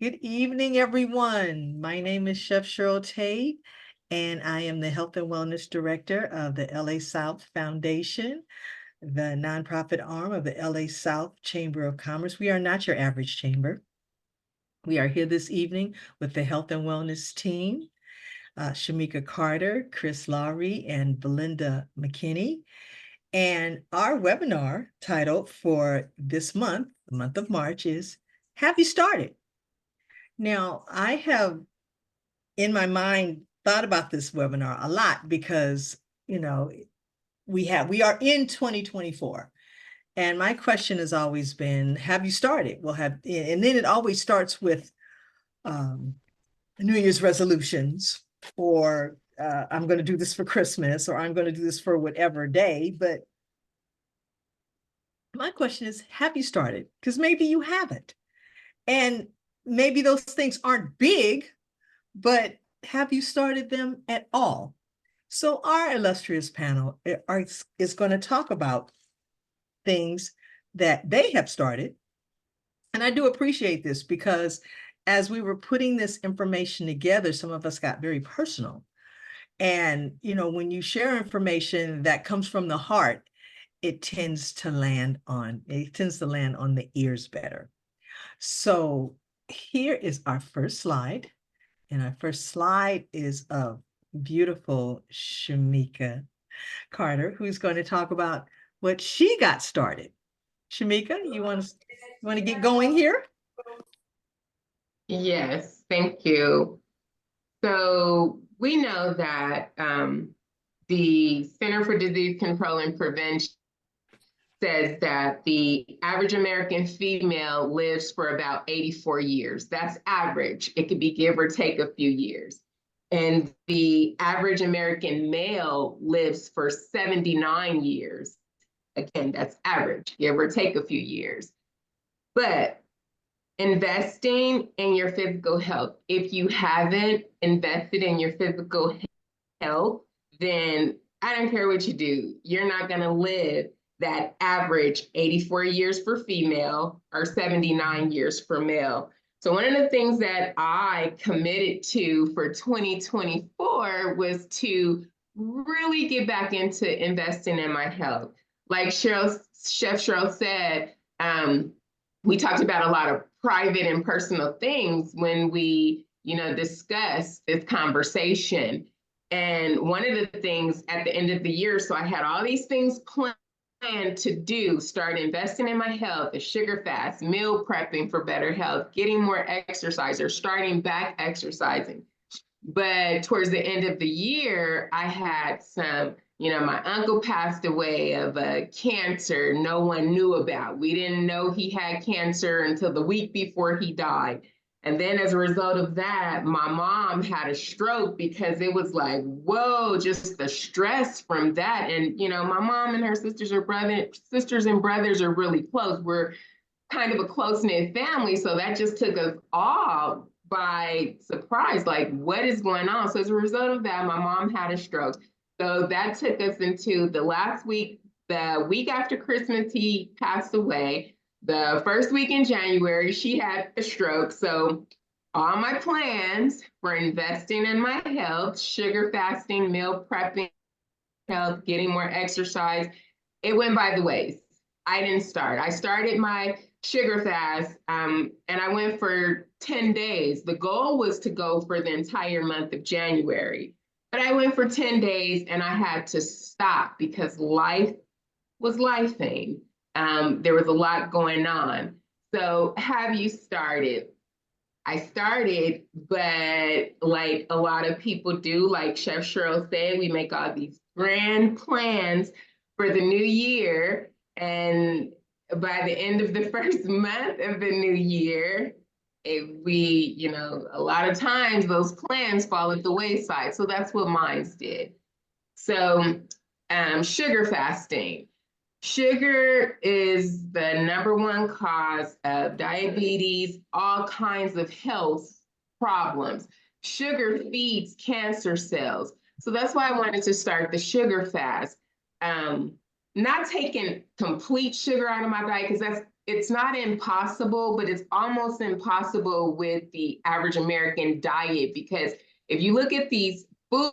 Good evening, everyone. My name is Chef Cheryl Tate, and I am the Health and Wellness Director of the LA South Foundation, the nonprofit arm of the LA South Chamber of Commerce. We are not your average chamber. We are here this evening with the Health and Wellness team, Shamika Carter, Chris Laurie, and Belinda McKinney. And our webinar title for this month, the month of March, is Have You Started? Now, I have in my mind thought about this webinar a lot because, we are in 2024. And my question has always been, have you started? And then it always starts with New Year's resolutions, or I'm going to do this for Christmas, or I'm going to do this for whatever day. But my question is, have you started? Because maybe you haven't. And maybe those things aren't big, but have you started them at all? So our illustrious panel is going to talk about things that they have started. And I do appreciate this because as we were putting this information together, some of us got very personal. And, when you share information that comes from the heart, it tends to land on the ears better. So here is our first slide. And our first slide is of beautiful Shamika Carter, who's going to talk about what she got started. Shamika, you want to get going here? Yes, thank you. So we know that the Center for Disease Control and Prevention says that the average American female lives for about 84 years. That's average. It could be give or take a few years. And the average American male lives for 79 years. Again, that's average, give or take a few years. But investing in your physical health, if you haven't invested in your physical health, then I don't care what you do, you're not going to live that average 84 years for female or 79 years for male. So one of the things that I committed to for 2024 was to really get back into investing in my health. Like Chef Cheryl said, we talked about a lot of private and personal things when we, discuss this conversation. And one of the things at the end of the year, so I had all these things planned to do, start investing in my health, a sugar fast, meal prepping for better health, getting more exercise, or starting back exercising. But towards the end of the year, I had some, my uncle passed away of cancer no one knew about. We didn't know he had cancer until the week before he died. And then as a result of that, my mom had a stroke because it was like, whoa, just the stress from that. And, my mom and her sisters and brothers are really close. We're kind of a close-knit family. So that just took us all by surprise, like what is going on? So as a result of that, my mom had a stroke. So that took us into the last week, the week after Christmas, he passed away. The first week in January, she had a stroke. So all my plans for investing in my health, sugar fasting, meal prepping, health, getting more exercise, it went by the ways. I didn't start. I started my sugar fast and I went for 10 days. The goal was to go for the entire month of January, but I went for 10 days and I had to stop because life was lifing. There was a lot going on. So have you started? I started, but like a lot of people do, like Chef Cheryl said, we make all these grand plans for the new year. And by the end of the first month of the new year, a lot of times those plans fall at the wayside. So that's what mine did. So sugar fasting. Sugar is the #1 cause of diabetes, all kinds of health problems. Sugar feeds cancer cells. So that's why I wanted to start the sugar fast. Not taking complete sugar out of my diet, because that's it's not impossible, but it's almost impossible with the average American diet, because if you look at these food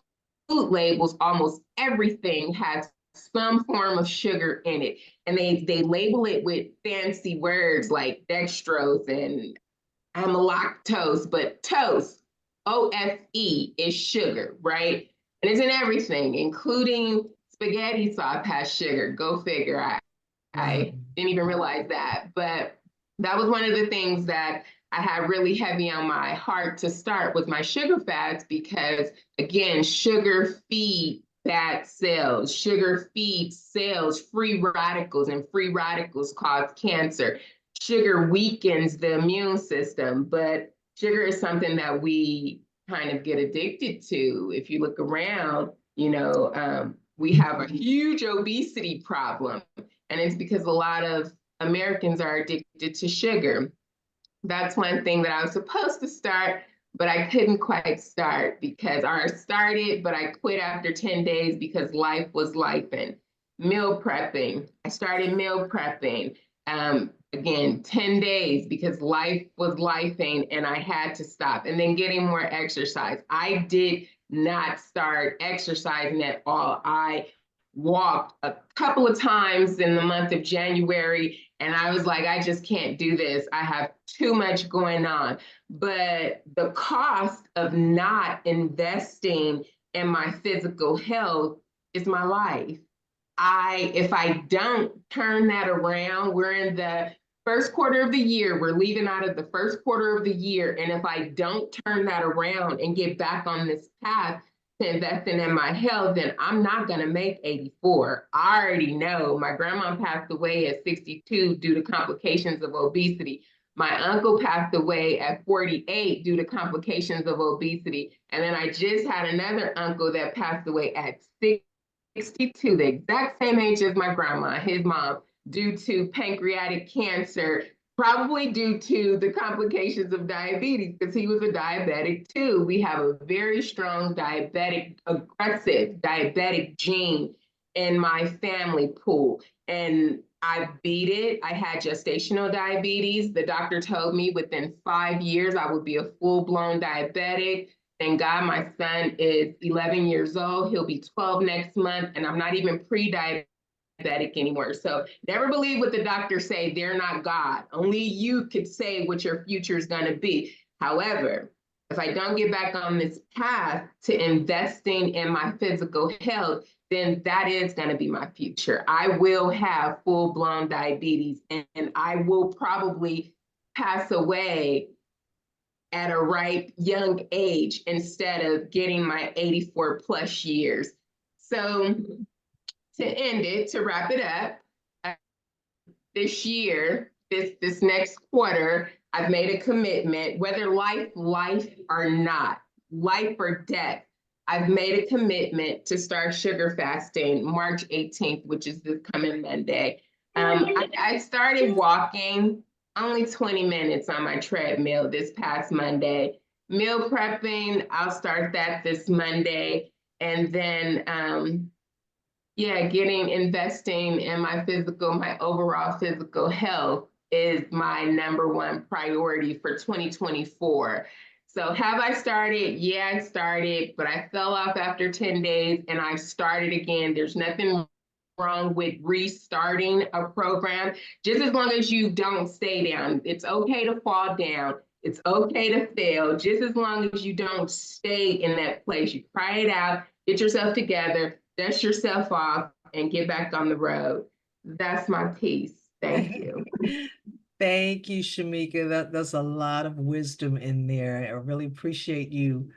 labels, almost everything has some form of sugar in it. And they label it with fancy words like dextrose and amylactose, but toast, OFE, is sugar, right? And it's in everything, including spaghetti sauce has sugar. Go figure. Wow. I didn't even realize that. But that was one of the things that I had really heavy on my heart to start with my sugar fads, because again, sugar feed bad cells. Sugar feeds cells free radicals, and free radicals cause cancer. Sugar weakens the immune system, but sugar is something that we kind of get addicted to. If you look around, we have a huge obesity problem, and it's because a lot of Americans are addicted to sugar. That's one thing that I was supposed to start, but I couldn't quite start because I started, but I quit after 10 days because life was lifing. Meal prepping. I started meal prepping. Again, 10 days because life was lifing and I had to stop. And then getting more exercise. I did not start exercising at all. I walked a couple of times in the month of January, and I was like, I just can't do this. I have too much going on. But the cost of not investing in my physical health is my life. If I don't turn that around, we're in the first quarter of the year, we're leaving out of the first quarter of the year. And if I don't turn that around and get back on this path to investing in my health, then I'm not going to make 84. I already know my grandma passed away at 62 due to complications of obesity. My uncle passed away at 48 due to complications of obesity. And then I just had another uncle that passed away at 62, the exact same age as my grandma, his mom, due to pancreatic cancer, probably due to the complications of diabetes, because he was a diabetic too. We have a very strong aggressive diabetic gene in my family pool. And I beat it. I had gestational diabetes. The doctor told me within 5 years I would be a full-blown diabetic. Thank God my son is 11 years old. He'll be 12 next month, and I'm not even pre-diabetic anymore. So never believe what the doctors say. They're not God. Only you could say what your future is going to be. However, if I don't get back on this path to investing in my physical health, then that is going to be my future. I will have full-blown diabetes, and I will probably pass away at a ripe young age instead of getting my 84 plus years. So to wrap it up, this year, this next quarter, I've made a commitment, whether life or not, life or death. I've made a commitment to start sugar fasting March 18th, which is this coming Monday. I started walking only 20 minutes on my treadmill this past Monday. Meal prepping, I'll start that this Monday. And then investing in my overall physical health is my number one priority for 2024. So have I started? Yeah, I started, but I fell off after 10 days and I started again. There's nothing wrong with restarting a program, just as long as you don't stay down. It's okay to fall down. It's okay to fail, just as long as you don't stay in that place. You cry it out, get yourself together, dust yourself off, and get back on the road. That's my piece. Thank you. Thank you, Shamika. That's a lot of wisdom in there. I really appreciate you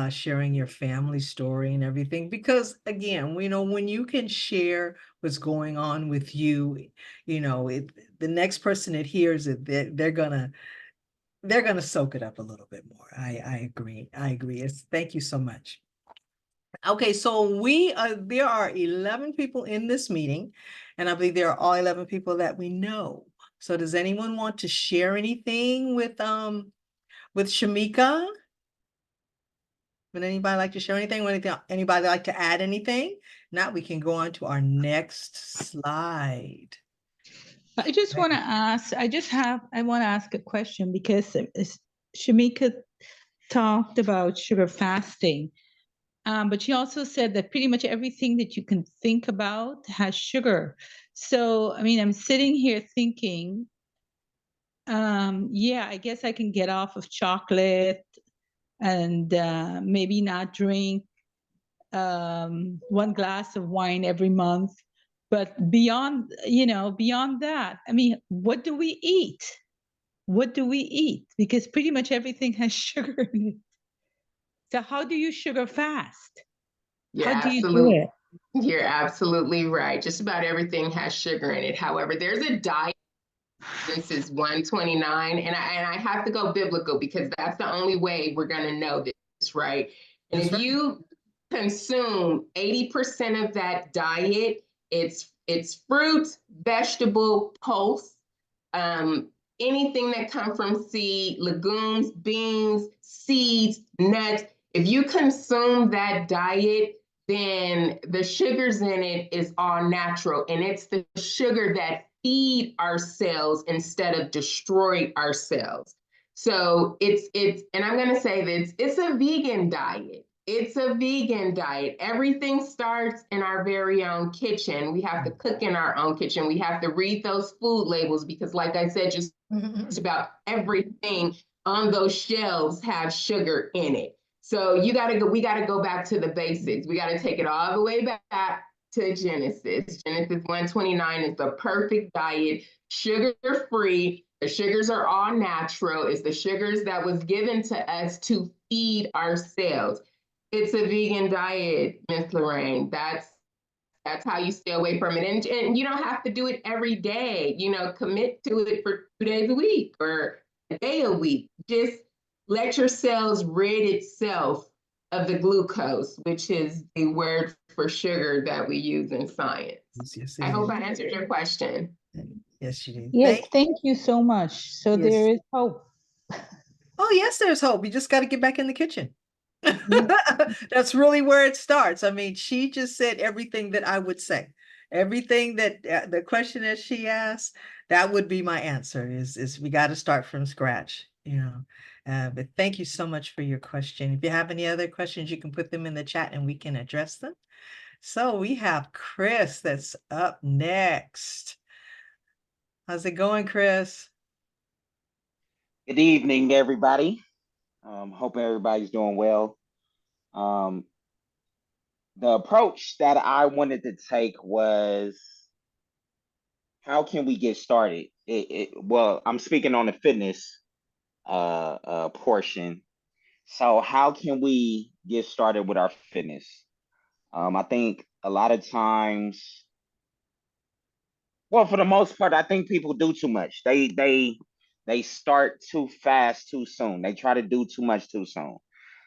sharing your family story and everything. Because again, when you can share what's going on with you, the next person that hears it, they're gonna soak it up a little bit more. I agree. I agree. Thank you so much. Okay, so there are 11 people in this meeting, and I believe there are all 11 people that we know. So does anyone want to share anything with Shamika? Would anybody like to share anything? Would anybody like to add anything? Now we can go on to our next slide. I just want to ask, I want to ask a question because Shamika talked about sugar fasting. But she also said that pretty much everything that you can think about has sugar. So, I mean, I'm sitting here thinking, yeah, I guess I can get off of chocolate and maybe not drink one glass of wine every month. But beyond, beyond that, I mean, what do we eat? What do we eat? Because pretty much everything has sugar in it. So how do you sugar fast? How do you do it? You're absolutely right. Just about everything has sugar in it. However, there's a diet. This is 129, and I have to go biblical because that's the only way we're going to know this, right? And if you consume 80% of that diet, it's fruits, vegetable, pulse, anything that come from seed, legumes, beans, seeds, nuts. If you consume that diet, then the sugars in it is all natural, and it's the sugar that feed our cells instead of destroy our cells. So and I'm going to say this, it's a vegan diet. It's a vegan diet. Everything starts in our very own kitchen. We have to cook in our own kitchen. We have to read those food labels because, like I said, just about everything on those shelves have sugar in it. So we got to go back to the basics. We got to take it all the way back to Genesis. Genesis 129 is the perfect diet, sugar-free. The sugars are all natural. It's the sugars that was given to us to feed our cells. It's a vegan diet, Miss Lorraine. That's how you stay away from it. And you don't have to do it every day. Commit to it for 2 days a week or a day a week. Just let your cells rid itself of the glucose, which is the word for sugar that we use in science. Yes, I hope I answered your question. Yes, you did. Yes, thank you so much. So there is hope. Oh, yes, there's hope. You just got to get back in the kitchen. That's really where it starts. I mean, she just said everything that I would say. Everything that the question that she asked, that would be my answer is we got to start from scratch, But thank you so much for your question. If you have any other questions, you can put them in the chat and we can address them. So we have Chris that's up next. How's it going, Chris? Good evening, everybody. Hope everybody's doing well. The approach that I wanted to take was, how can we get started? Well, I'm speaking on the fitness portion. So how can we get started with our fitness? I think a lot of times, well, for the most part, I think people do too much. They start too fast too soon. They try to do too much too soon.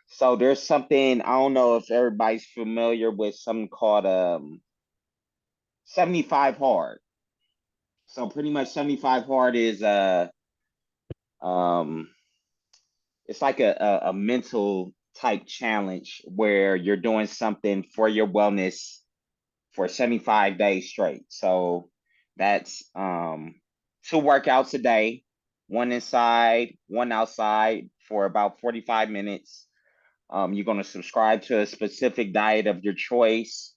So there's something, I don't know if everybody's familiar with something called 75 hard. So pretty much 75 hard is um it's like a mental type challenge where you're doing something for your wellness for 75 days straight. So that's 2 workouts a day, one inside, one outside for about 45 minutes. You're going to subscribe to a specific diet of your choice.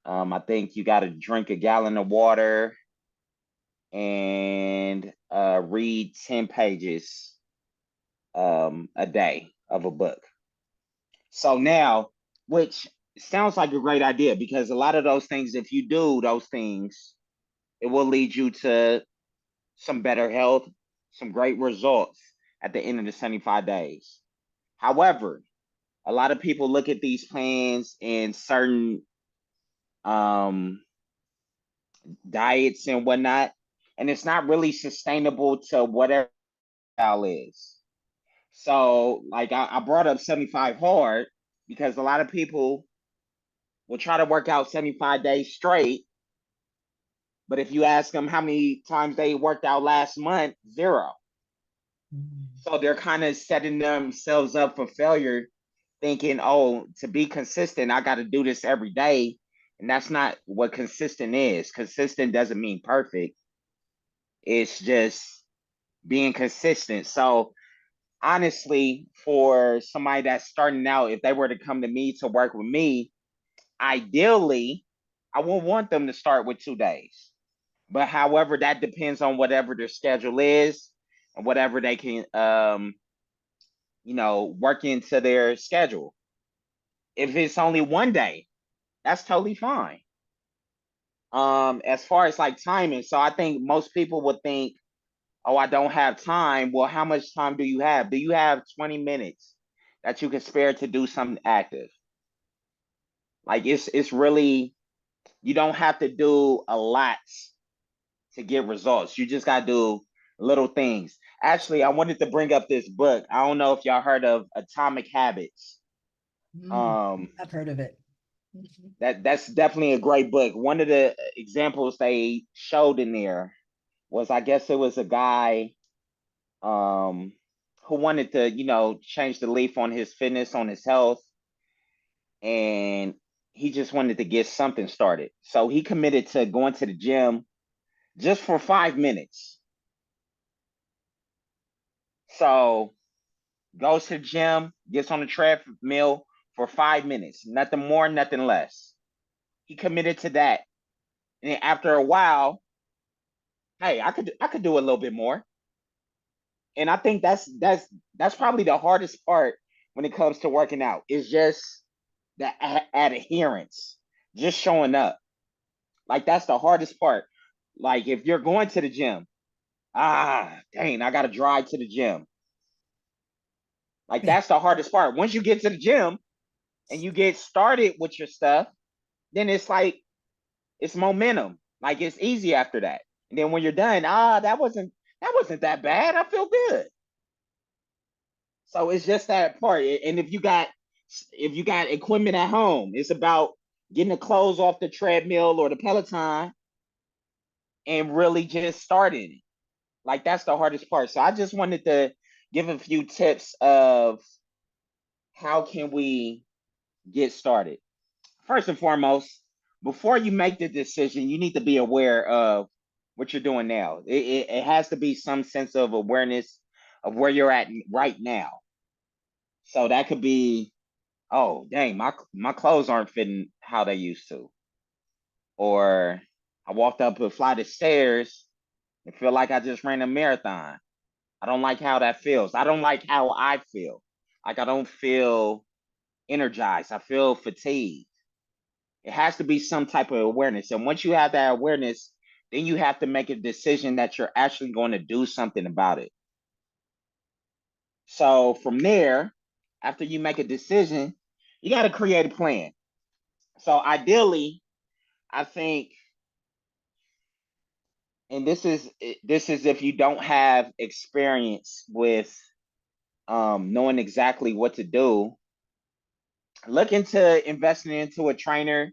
I think you got to drink a gallon of water and read 10 pages a day of a book. So now, which sounds like a great idea because a lot of those things, if you do those things, it will lead you to some better health, some great results at the end of the 75 days. However, a lot of people look at these plans and certain diets and whatnot, and it's not really sustainable to whatever style is. So, like I brought up 75 hard because a lot of people will try to work out 75 days straight, but if you ask them how many times they worked out last month, 0. So they're kind of setting themselves up for failure, thinking, oh, to be consistent, I got to do this every day. And that's not what consistent is. Consistent doesn't mean perfect. It's just being consistent. So honestly, for somebody that's starting out, if they were to come to me to work with me, ideally, I won't want them to start with 2 days. But however, that depends on whatever their schedule is and whatever they can work into their schedule. If it's only 1 day, that's totally fine. As far as like timing, so I think most people would think, oh, I don't have time. Well, how much time do you have? Do you have 20 minutes that you can spare to do something active? Like it's really, you don't have to do a lot to get results. You just got to do little things. Actually, I wanted to bring up this book. I don't know if y'all heard of Atomic Habits. I've heard of it. Mhm. That's definitely a great book. One of the examples they showed in there was, I guess it was a guy who wanted to, change the leaf on his fitness, on his health, and he just wanted to get something started. So he committed to going to the gym just for 5 minutes. So goes to the gym, gets on the treadmill for 5 minutes, nothing more, nothing less. He committed to that. And then after a while, hey, I could do a little bit more. And I think that's probably the hardest part when it comes to working out. Is just the adherence, just showing up. Like that's the hardest part. Like if you're going to the gym, dang, I gotta drive to the gym. Like that's the hardest part. Once you get to the gym and you get started with your stuff, then it's like it's momentum. Like it's easy after that. And then when you're done, that wasn't that bad. I feel good. So it's just that part. And if you got equipment at home, it's about getting the clothes off the treadmill or the Peloton and really just starting. Like that's the hardest part. So I just wanted to give a few tips of how can we get started. First and foremost, before you make the decision, you need to be aware of what you're doing now. It has to be some sense of awareness of where you're at right now. So that could be, oh dang, my clothes aren't fitting how they used to, or I walked up a flight of stairs and feel like I just ran a marathon. I don't like how that feels. I don't like how I feel. Like I don't feel energized. I feel fatigued. It has to be some type of awareness. And once you have that awareness, then you have to make a decision that you're actually going to do something about it. So from there, after you make a decision, you got to create a plan. So ideally, I think, and this is if you don't have experience with knowing exactly what to do, look into investing into a trainer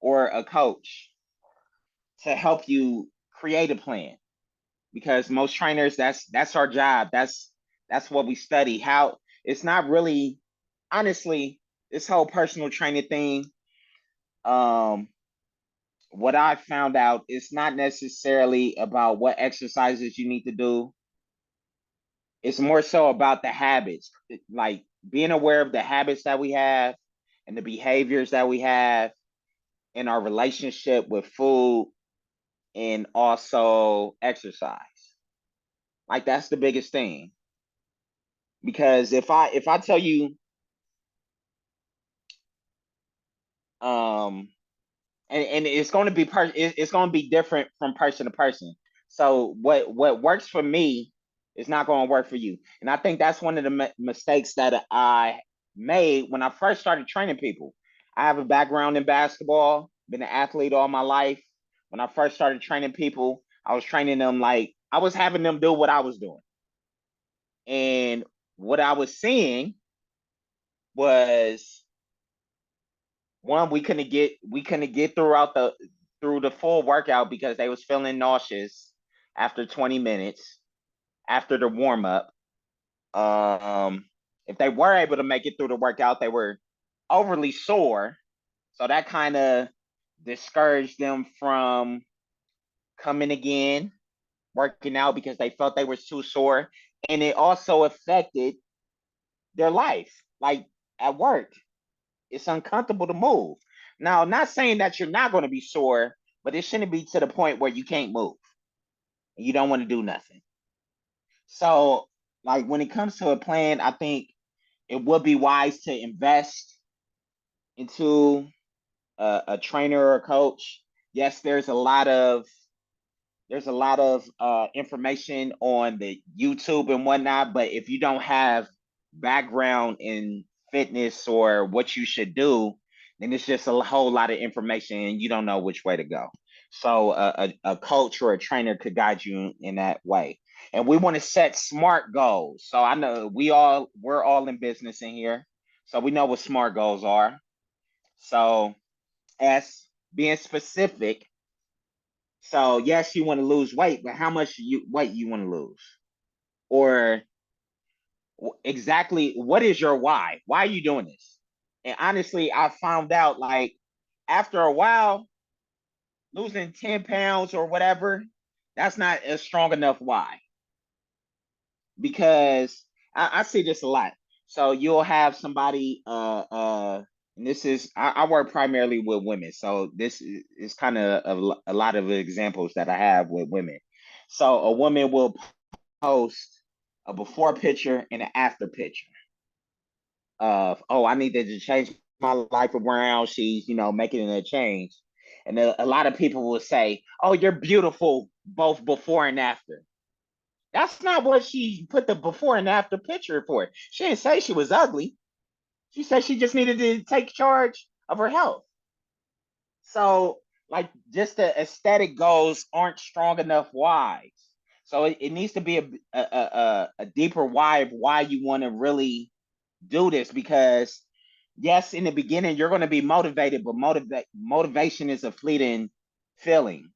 or a coach to help you create a plan. Because most trainers, that's our job. That's what we study. How it's not really, honestly, this whole personal training thing. Um, what I found out is not necessarily about what exercises you need to do. It's more so about the habits, like being aware of the habits that we have and the behaviors that we have in our relationship with food and also exercise. Like that's the biggest thing. Because if I tell you, um and it's going to be it's going to be different from person to person. So what works for me is not going to work for you. And I think that's one of the mistakes that I made when I first started training people. I have a background in basketball, been an athlete all my life. When I first started training people, I was training them like I was having them do what I was doing. And what I was seeing was, one, we couldn't get through the full workout because they was feeling nauseous after 20 minutes after the warm up. Um, if they were able to make it through the workout, they were overly sore, so that kind of discouraged them from coming again. working out because they felt they were too sore. And it also affected their life. Like at work, it's uncomfortable to move. Now, not saying that you're not going to be sore, but it shouldn't be to the point where you can't move and you don't want to do nothing. So, like when it comes to a plan, I think it would be wise to invest into a trainer or a coach. Yes, there's a lot of information on the YouTube and whatnot, but if you don't have background in fitness or what you should do, then it's just a whole lot of information and you don't know which way to go. So a coach or a trainer could guide you in that way. And we want to set SMART goals. So I know we're all in business in here. So we know what SMART goals are. So as being specific, so yes, you want to lose weight, but how much weight you want to lose? Or exactly what is your why? Why are you doing this? And honestly, I found out like after a while, losing 10 pounds or whatever, that's not a strong enough why. Because I see this a lot. So you'll have somebody and this is I work primarily with women. So this is kind of a lot of examples that I have with women. So a woman will post a before picture and an after picture of, oh, I needed to change my life around. She's, making a change. And a lot of people will say, oh, you're beautiful both before and after. That's not what she put the before and after picture for. She didn't say she was ugly. She said she just needed to take charge of her health. So, like, just the aesthetic goals aren't strong enough whys. So it needs to be a deeper why of why you want to really do this. Because yes, in the beginning you're going to be motivated, but motivation is a fleeting feeling.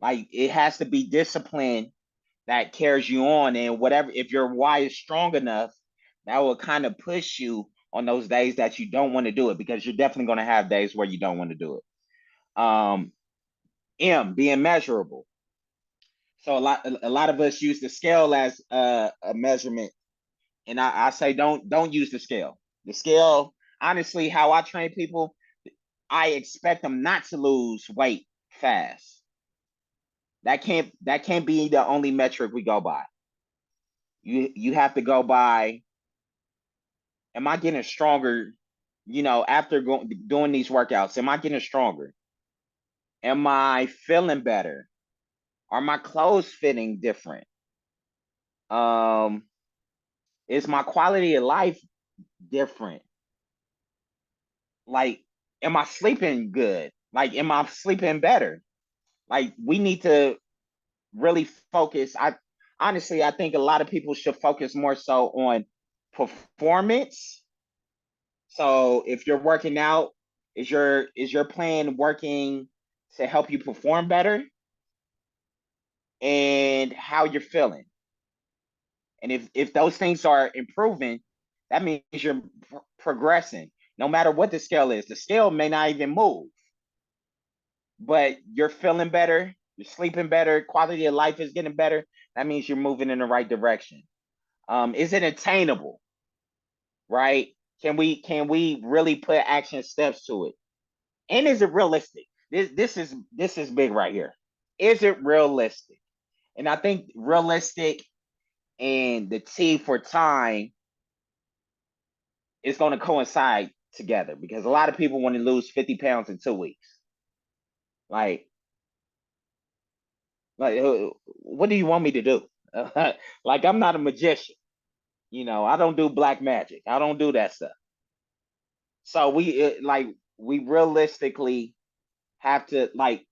Like it has to be discipline that carries you on, and whatever, if your why is strong enough, that will kind of push you on those days that you don't want to do it, because you're definitely going to have days where you don't want to do it. Being measurable. So a lot of us use the scale as a measurement, and I say don't use the scale. The scale, honestly, how I train people, I expect them not to lose weight fast. That can't be the only metric we go by. You have to go by, am I getting stronger, after doing these workouts? Am I getting stronger? Am I feeling better? Are my clothes fitting different? Um, is my quality of life different? Like, am I sleeping good? Like, am I sleeping better? Like, we need to really focus. I think a lot of people should focus more so on performance. So if you're working out, is your plan working to help you perform better, and how you're feeling? And if those things are improving, that means you're progressing. No matter what the scale is, the scale may not even move, but you're feeling better, you're sleeping better, quality of life is getting better. That means you're moving in the right direction. Is it attainable? Right? Can we really put action steps to it? And is it realistic? This is big right here. Is it realistic? And I think realistic and the T for time is going to coincide together, because a lot of people want to lose 50 pounds in 2 weeks. Like, what do you want me to do? Like, I'm not a magician. I don't do black magic. I don't do that stuff. So we realistically have to, like,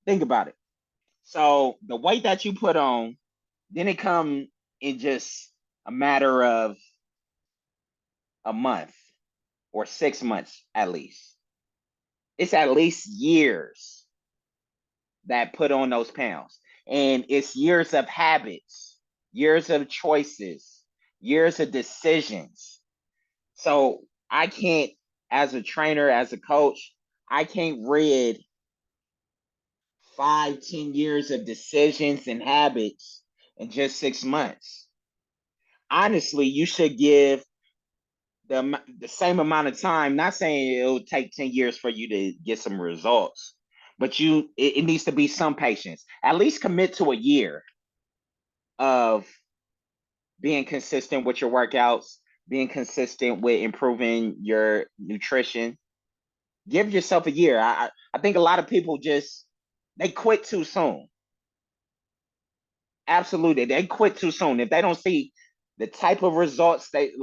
think about it. So the weight that you put on, then it come in just a matter of a month or 6 months at least. It's at least years that put on those pounds. And it's years of habits, years of choices, years of decisions. So I can't, as a trainer, as a coach, I can't rid 5, 10 years of decisions and habits in just 6 months. Honestly, you should give the same amount of time. Not saying it'll take 10 years for you to get some results, but it needs to be some patience. At least commit to a year of being consistent with your workouts, being consistent with improving your nutrition. Give yourself a year. I think a lot of people they quit too soon. Absolutely, they quit too soon if they don't see the type of results and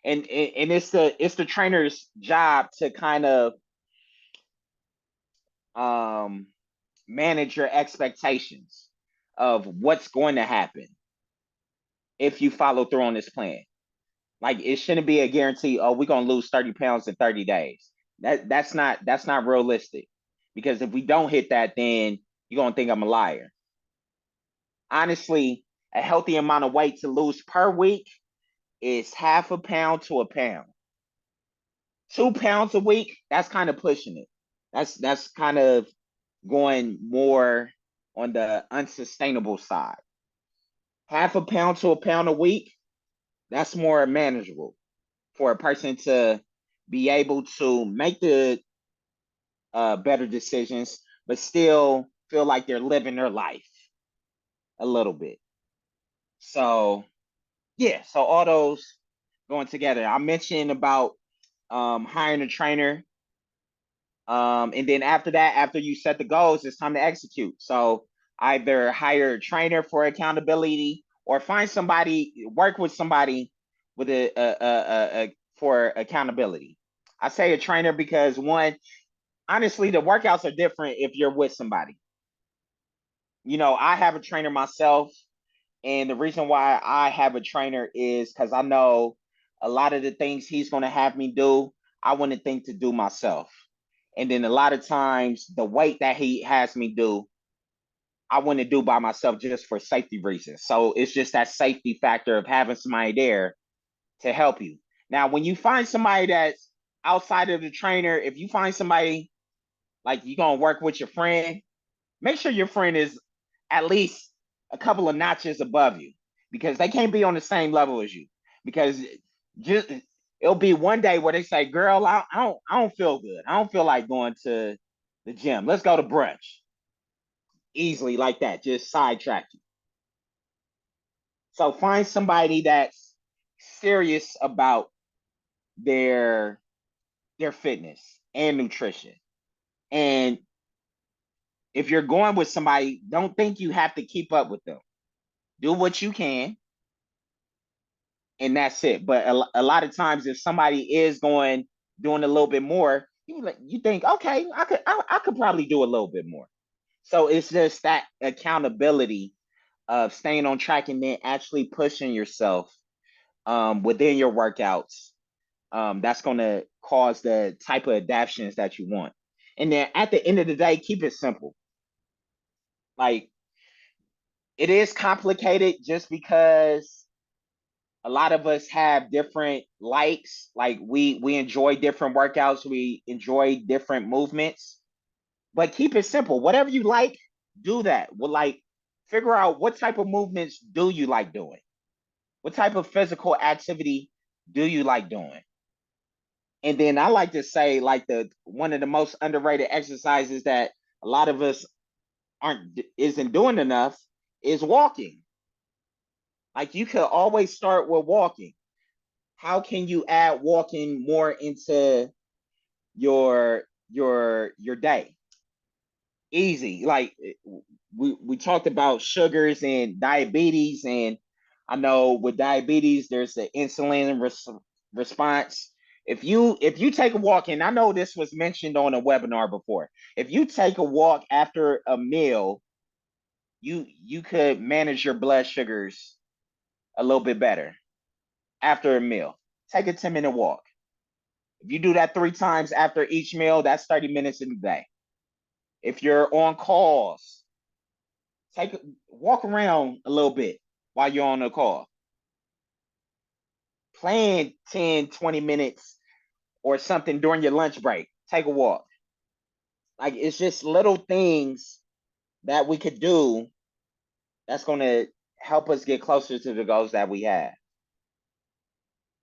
it's the trainer's job to kind of manage your expectations of what's going to happen if you follow through on this plan. Like, it shouldn't be a guarantee, oh, we're gonna lose 30 pounds in 30 days. That's not realistic. Because if we don't hit that, then you're gonna think I'm a liar. Honestly, a healthy amount of weight to lose per week is half a pound to a pound. 2 pounds a week, that's kind of pushing it. That's kind of going more on the unsustainable side. Half a pound to a pound a week, that's more manageable for a person to be able to make the better decisions, but still feel like they're living their life a little bit. So, yeah, so all those going together. I mentioned about hiring a trainer. And then after that, after you set the goals, it's time to execute. So either hire a trainer for accountability or find somebody, work with somebody with for accountability. I say a trainer because, one, honestly, the workouts are different if you're with somebody. I have a trainer myself, and the reason why I have a trainer is because I know a lot of the things he's going to have me do, I want to think to do myself. And then a lot of times the weight that he has me do, I want to do by myself just for safety reasons. So it's just that safety factor of having somebody there to help you. Now, when you find somebody that's outside of the trainer, if you find somebody like you're going to work with your friend, make sure your friend is at least a couple of notches above you, because they can't be on the same level as you. Because just it'll be one day where they say, "Girl, I don't feel good. I don't feel like going to the gym. Let's go to brunch." Easily like that, just sidetrack you. So find somebody that's serious about their fitness and nutrition. And if you're going with somebody, don't think you have to keep up with them. Do what you can, and that's it. But a lot of times, if somebody is doing a little bit more, you think, okay, I could probably do a little bit more. So it's just that accountability of staying on track and then actually pushing yourself within your workouts. That's going to cause the type of adaptations that you want. And then at the end of the day, keep it simple. Like, it is complicated just because a lot of us have different likes. Like, we enjoy different workouts, we enjoy different movements. But keep it simple. Whatever you like, do that. Well, like, figure out what type of movements do you like doing? What type of physical activity do you like doing? And then I like to say, like, one of the most underrated exercises that a lot of us isn't doing enough is walking. Like, you could always start with walking. How can you add walking more into your day? Easy. Like, we talked about sugars and diabetes, and I know with diabetes there's the insulin response. If you take a walk, and I know this was mentioned on a webinar before, if you take a walk after a meal, you could manage your blood sugars a little bit better after a meal. Take a 10-minute walk. If you do that 3 times after each meal, that's 30 minutes in the day. If you're on calls, walk around a little bit while you're on the call. Plan 10, 20 minutes or something during your lunch break. Take a walk. Like, it's just little things that we could do that's going to help us get closer to the goals that we have.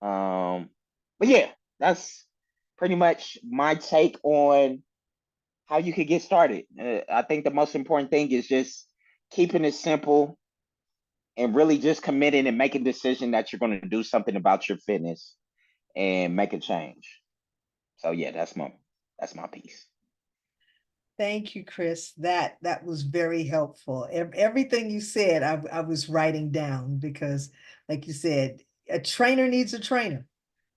But yeah, that's pretty much my take on how you could get started. I think the most important thing is just keeping it simple and really just committing and making a decision that you're going to do something about your fitness and make a change. So yeah, that's my piece. Thank you, Chris. That was very helpful. Everything you said, I was writing down because, like you said, a trainer needs a trainer.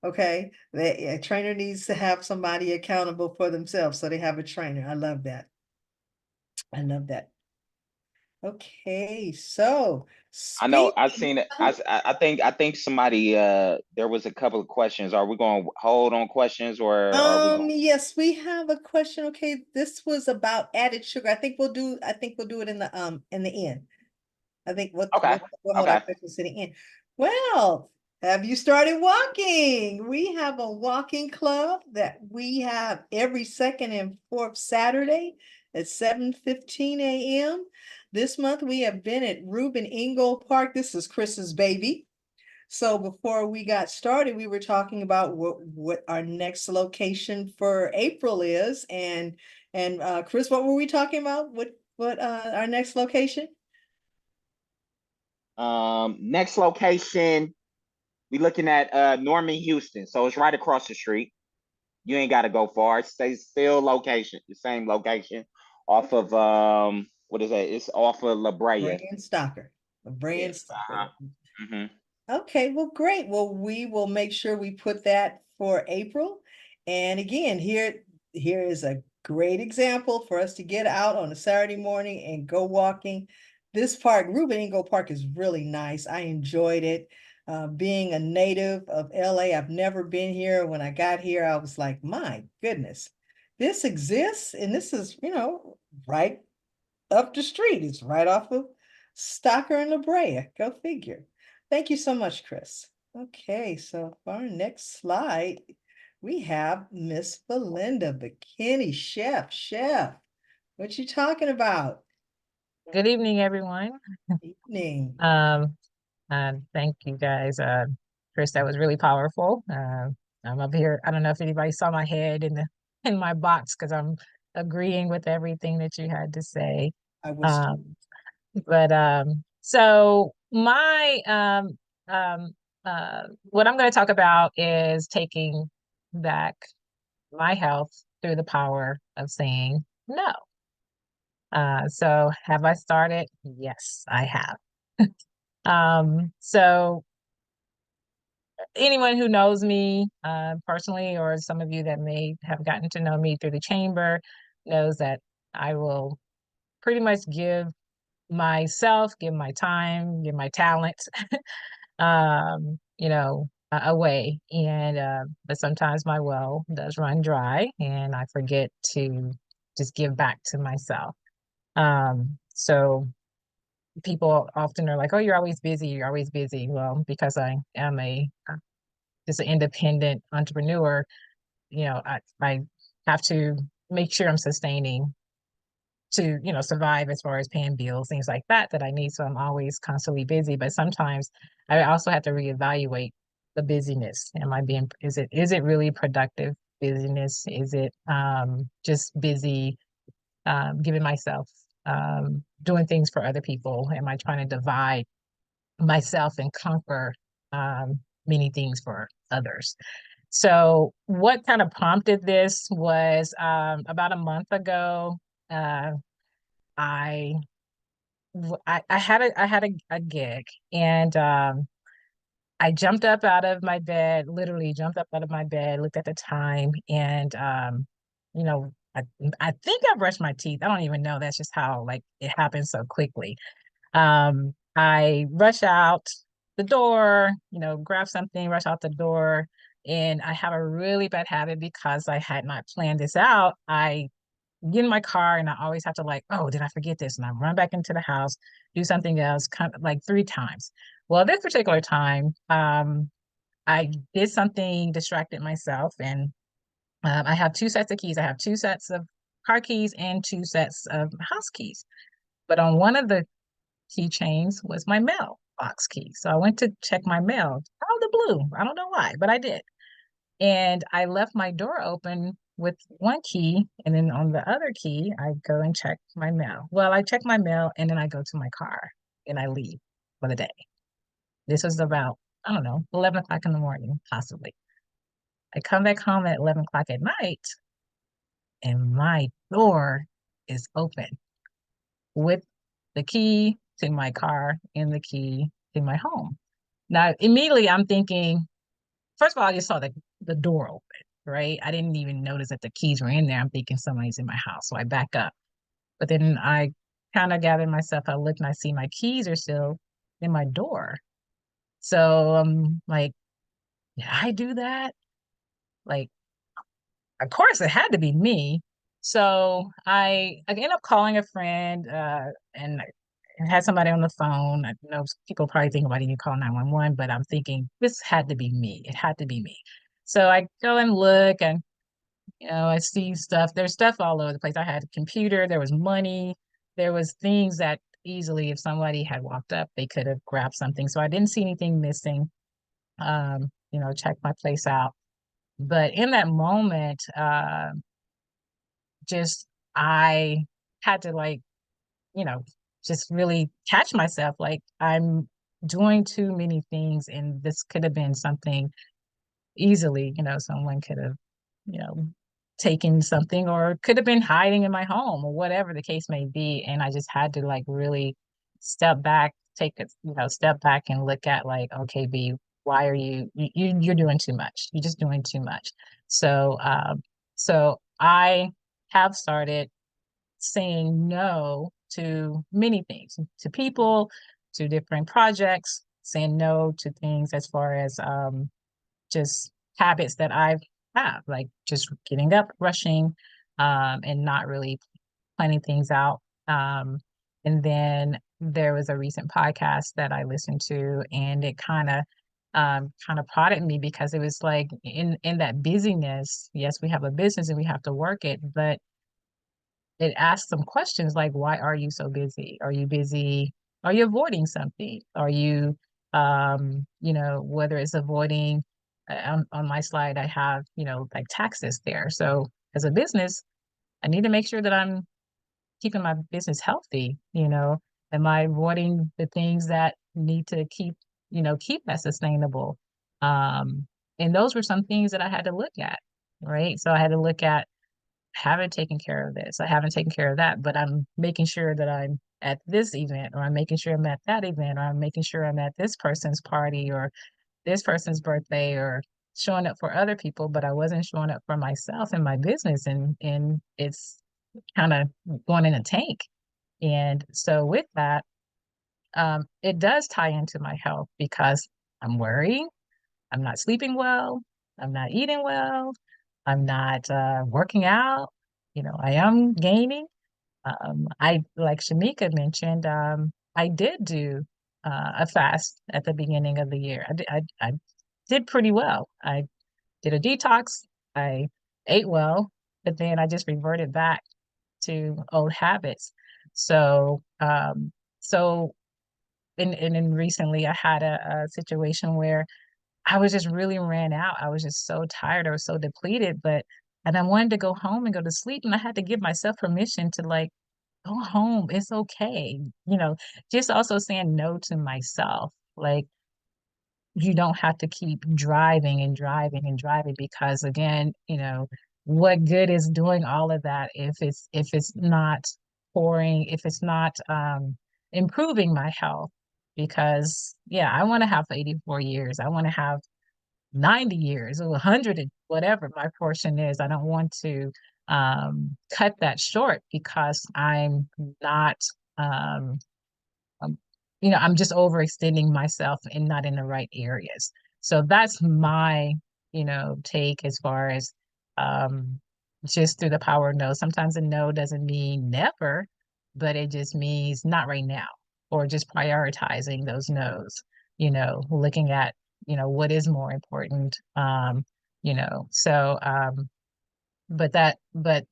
Okay, a trainer needs to have somebody accountable for themselves, so they have a trainer. I love that. I love that. Okay, so I know I've speaking seen it. of, I think somebody there was a couple of questions. Are we going to hold on questions or are we going? yes, we have a question. Okay, this was about added sugar. I think we'll do it in the end. I think Okay. we'll hold our Okay. questions to the end. Well, have you started walking? We have a walking club that we have every second and fourth Saturday at 7:15 a.m. This month we have been at Reuben Ingold Park. This is Chris's baby. So before we got started, we were talking about what our next location for April is. And Chris, what were we talking about? What our next location? Next location, we looking at Norman, Houston. So it's right across the street. You ain't got to go far. It stays still location, the same location, off of what is that? It's off of La Brea. Brand Stocker. Yeah. Brand Stocker. Hmm. Okay, well, great. Well, we will make sure we put that for April. And again, here is a great example for us to get out on a Saturday morning and go walking. This park, Reuben Ingold Park, is really nice. I enjoyed it. Being a native of LA, I've never been here. When I got here, I was like, my goodness, this exists, and this is, right up the street. It's right off of Stocker and La Brea. Go figure. Thank you so much, Chris. Okay, so for our next slide, we have Miss Belinda Bikini, chef. Chef, what you talking about? Good evening, everyone. Evening. Thank you guys. Chris, that was really powerful. I'm up here. I don't know if anybody saw my head in the in my box because I'm agreeing with everything that you had to say. I was Um, but so my what I'm going to talk about is taking back my health through the power of saying no. So have I started? Yes, I have. So anyone who knows me personally, or some of you that may have gotten to know me through the chamber, knows that I will pretty much give myself, give my time, give my talent, away. And but sometimes my well does run dry, and I forget to just give back to myself. So people often are like, "Oh, you're always busy. You're always busy." Well, because I am a just an independent entrepreneur, I have to make sure I'm sustaining to survive as far as paying bills, things like that I need. So I'm always constantly busy. But sometimes I also have to reevaluate the busyness. Am I being is it really productive busyness? Is it just busy giving myself doing things for other people? Am I trying to divide myself and conquer many things for others? So what kind of prompted this was about a month ago. Uh, I, I had a gig, and I jumped up out of my bed, literally jumped up out of my bed, looked at the time, and you know, I I think I brushed my teeth. I don't even know. That's just how like it happened so quickly. I rush out the door, grab something, rush out the door. And I have a really bad habit because I had not planned this out. I get in my car and I always have to like, oh, did I forget this? And I run back into the house, do something else, kind of like 3 times. Well, this particular time, I did something, distracted myself, and I have 2 sets of keys. I have 2 sets of car keys and 2 sets of house keys. But on one of the keychains was my mailbox key. So I went to check my mail out of the blue. I don't know why, but I did. And I left my door open with one key, and then on the other key, I go and check my mail. Well, I check my mail and then I go to my car and I leave for the day. This was about, I don't know, 11 o'clock in the morning, possibly. I come back home at 11 o'clock at night and my door is open with the key to my car and the key to my home. Now, immediately I'm thinking, first of all, I just saw the door open, right? I didn't even notice that the keys were in there. I'm thinking somebody's in my house. So I back up. But then I kind of gathered myself. I look and I see my keys are still in my door. So I'm like, did I do that? Like, of course it had to be me. So I ended up calling a friend and I had somebody on the phone. I know people probably think, why didn't you call 911? But I'm thinking this had to be me. It had to be me. So I go and look and I see stuff. There's stuff all over the place. I had a computer, there was money, there was things that easily, if somebody had walked up, they could have grabbed something. So I didn't see anything missing. Check my place out. But in that moment, just I had to you know, just really catch myself. Like I'm doing too many things, and this could have been something easily, someone could have, you know, taken something or could have been hiding in my home or whatever the case may be. And I just had to like really step back, take a, step back and look at like, okay, B, why are you're doing too much. You're just doing too much. So I have started saying no to many things, to people, to different projects, saying no to things as far as just habits that I have, like just getting up, rushing, and not really planning things out. And then there was a recent podcast that I listened to, and it kind of prodded me because it was like in that busyness. Yes, we have a business and we have to work it, but it asks some questions like, why are you so busy? Are you busy? Are you avoiding something? Are you, whether it's avoiding, on my slide, I have, like taxes there. So as a business, I need to make sure that I'm keeping my business healthy. Am I avoiding the things that need to keep that sustainable? Um, and those were some things that I had to look at, right? So I had to look at, haven't taken care of this. I haven't taken care of that, but I'm making sure that I'm at this event, or I'm making sure I'm at that event, or I'm making sure I'm at this person's party or this person's birthday, or showing up for other people, but I wasn't showing up for myself and my business, and it's kind of going in a tank. And so with that, it does tie into my health because I'm worrying, I'm not sleeping well, I'm not eating well, I'm not working out. I am gaining. I like Shamika mentioned, I did do a fast at the beginning of the year. I did pretty well. I did a detox. I ate well, but then I just reverted back to old habits. So, so, and then recently I had a situation where I was just really ran out. I was just so tired. I was so depleted, and I wanted to go home and go to sleep. And I had to give myself permission to like, go home. It's okay. Just also saying no to myself. Like, you don't have to keep driving and driving and driving because again, what good is doing all of that if it's not pouring, if it's not improving my health? Because yeah, I want to have 84 years. I want to have 90 years or 100 and whatever my portion is. I don't want to cut that short because I'm not, um, um, I'm just overextending myself and not in the right areas. So that's my, take as far as um, just through the power of no. Sometimes a no doesn't mean never, but it just means not right now, or just prioritizing those no's, looking at, what is more important. So, but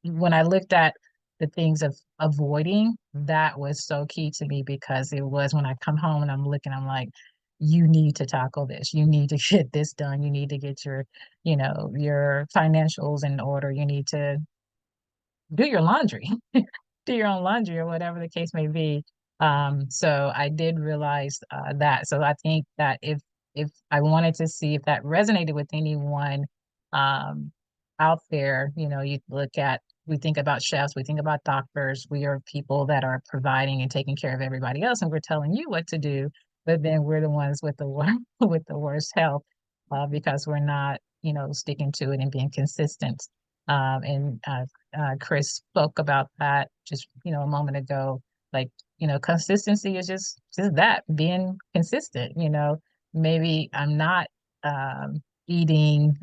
when I looked at the things of avoiding, that was so key to me, because it was when I come home and I'm looking, I'm like, you need to tackle this. You need to get this done. You need to get your, your financials in order. You need to do your laundry, do your own laundry, or whatever the case may be. So I did realize that. So I think that if I wanted to see if that resonated with anyone um, out there, you look at, we think about chefs, we think about doctors, we are people that are providing and taking care of everybody else, and we're telling you what to do, but then we're the ones with the with the worst health because we're not, sticking to it and being consistent. And Chris spoke about that just, a moment ago. Like, consistency is just that, being consistent. Maybe I'm not eating,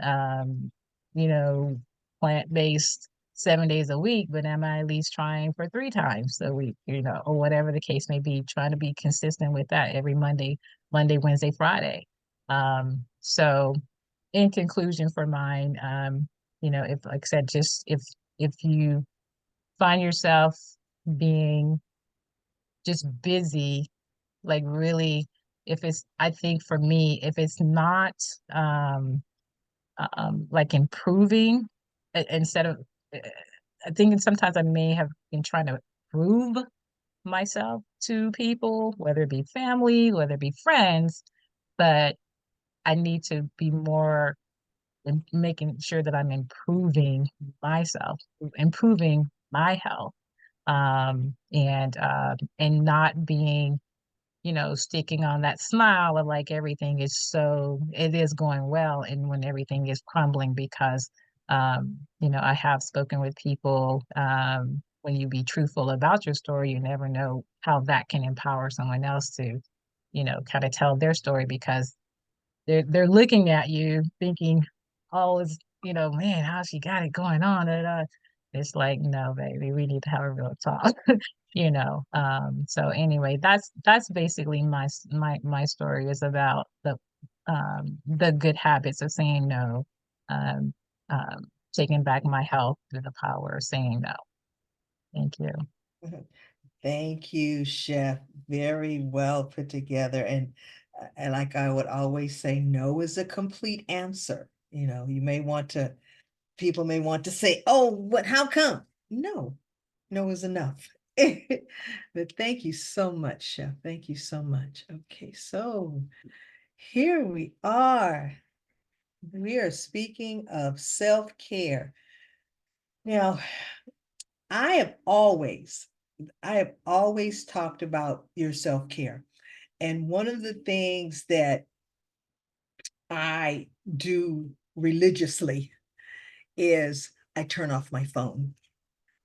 you know, plant-based 7 days a week, but am I at least trying for 3 times a week, or whatever the case may be, trying to be consistent with that every Monday, Wednesday, Friday. So in conclusion for mine, if, like I said, just if you find yourself being just busy, like really, if it's, I think for me, if it's not like improving, instead of, uh, I think sometimes I may have been trying to prove myself to people, whether it be family, whether it be friends, but I need to be more in making sure that I'm improving myself, improving my health, and not being, sticking on that smile of like everything is it is going well, and when everything is crumbling, because I have spoken with people, when you be truthful about your story, you never know how that can empower someone else to, kind of tell their story, because they're looking at you thinking, oh, is, man, how she got it going on. It's like, no, baby, we need to have a real talk. So anyway, that's basically my story, is about the good habits of saying no, um, um, taking back my health through the power of saying no. Thank you. Thank you, Chef. Very well put together. And like I would always say, no is a complete answer. People may want to say, oh, but how come? No, no is enough. But thank you so much, Chef. Thank you so much. Okay, so here we are. We are speaking of self-care. Now, I have always, I have always talked about your self-care. And one of the things that I do religiously is I turn off my phone.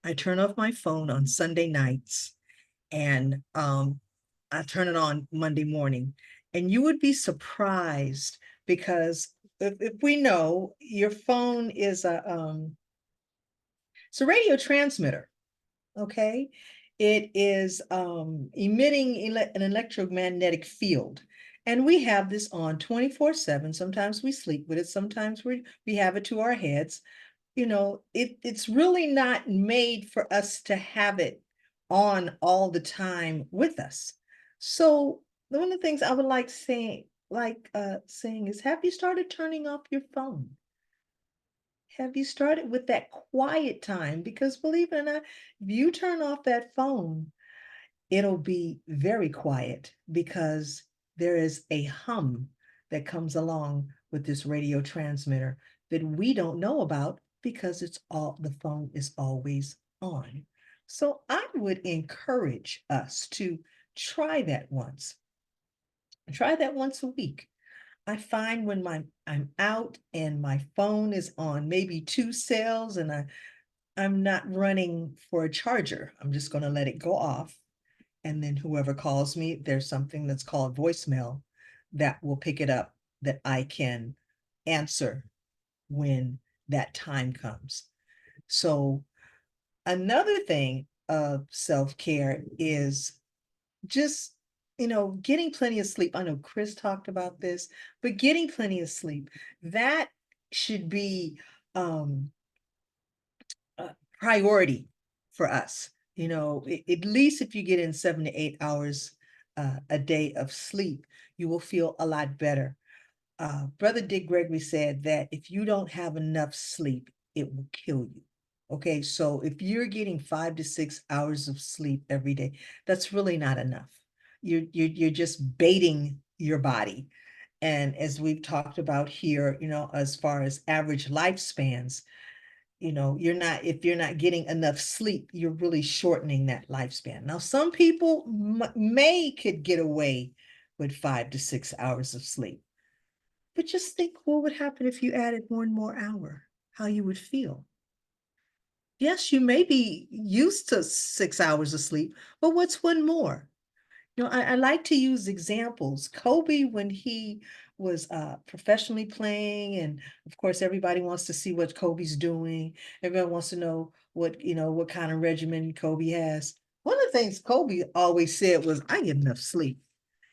I turn off my phone on Sunday nights, and I turn it on Monday morning. And you would be surprised, because if we know your phone is it's a radio transmitter. Okay. It is emitting an electromagnetic field. And we have this on 24/7. Sometimes we sleep with it, sometimes we have it to our heads. It's really not made for us to have it on all the time with us. So one of the things I would saying is, have you started turning off your phone? Have you started with that quiet time? Because believe it or not, if you turn off that phone, it'll be very quiet, because there is a hum that comes along with this radio transmitter that we don't know about, because the phone is always on. So I would encourage us to try that once. Try that once a week. I find when I'm out and my phone is on maybe 2 cells, and I'm not running for a charger, I'm just going to let it go off. And then whoever calls me, there's something that's called voicemail that will pick it up, that I can answer when that time comes. So another thing of self-care is just, getting plenty of sleep. I know Chris talked about this, but getting plenty of sleep, that should be a priority for us. You know, at least if you get in 7 to 8 hours a day of sleep, you will feel a lot better. Brother Dick Gregory said that if you don't have enough sleep, it will kill you. Okay, so if you're getting 5 to 6 hours of sleep every day, that's really not enough. You're just baiting your body. And as we've talked about here, you know, as far as average lifespans, you know, if you're not getting enough sleep, you're really shortening that lifespan. Now, some people could get away with 5 to 6 hours of sleep. But just think what would happen if you added one more hour, how you would feel. Yes, you may be used to 6 hours of sleep, but what's one more? You know, I like to use examples. Kobe, when he was professionally playing, and of course, everybody wants to see what Kobe's doing. Everyone wants to know what, you know, what kind of regimen Kobe has. One of the things Kobe always said was, I get enough sleep.